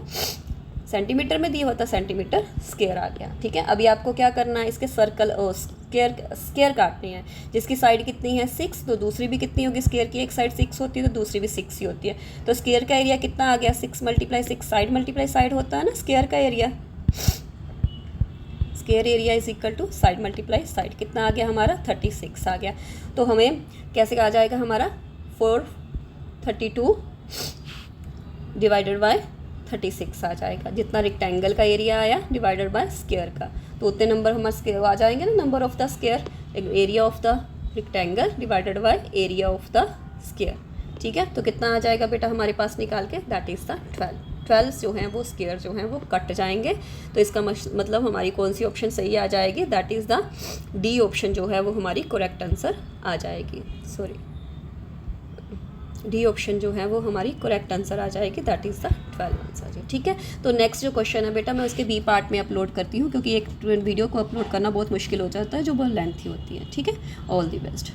सेंटीमीटर में दिया होता, सेंटीमीटर स्क्वायर आ गया, ठीक है। अभी आपको क्या करना है, इसके सर्कल स्क्वायर काटनी है। जिसकी साइड कितनी है 6, तो दूसरी भी कितनी होगी स्क्वायर की, एक साइड 6 होती है तो दूसरी भी 6 ही होती है। तो स्क्वायर का एरिया कितना आ गया, 6 × 6 साइड मल्टीप्लाई साइड होता है ना स्क्वायर का area. Square area is equal to side multiply side, कितना आ गया हमारा 36 आ गया। तो हमें कैसे आ जाएगा हमारा 432 डिवाइडेड बाय 36 आ जाएगा, जितना रेक्टेंगल का एरिया आया डिवाइडेड बाय स्क्वायर का, तो उतने नंबर हमारे आ जाएंगे ना, number of the square, area of the rectangle divided by area of the square. ठीक है, तो कितना आ जाएगा बेटा हमारे पास निकाल के, दैट इज़ द 12 जो हैं वो स्क्वायर जो हैं वो कट जाएंगे। तो इसका मतलब हमारी कौन सी ऑप्शन सही आ जाएगी, that is the D option जो है वो हमारी करेक्ट आंसर आ जाएगी। सॉरी, डी ऑप्शन जो है वो हमारी करेक्ट आंसर आ जाएगी, दैट इज़ द 12 आंसर। ठीक है, तो नेक्स्ट जो क्वेश्चन है बेटा मैं उसके बी पार्ट में अपलोड करती हूँ, क्योंकि एक वीडियो को अपलोड करना बहुत मुश्किल हो जाता है जो बहुत लेंथी होती है। ठीक है, ऑल द बेस्ट।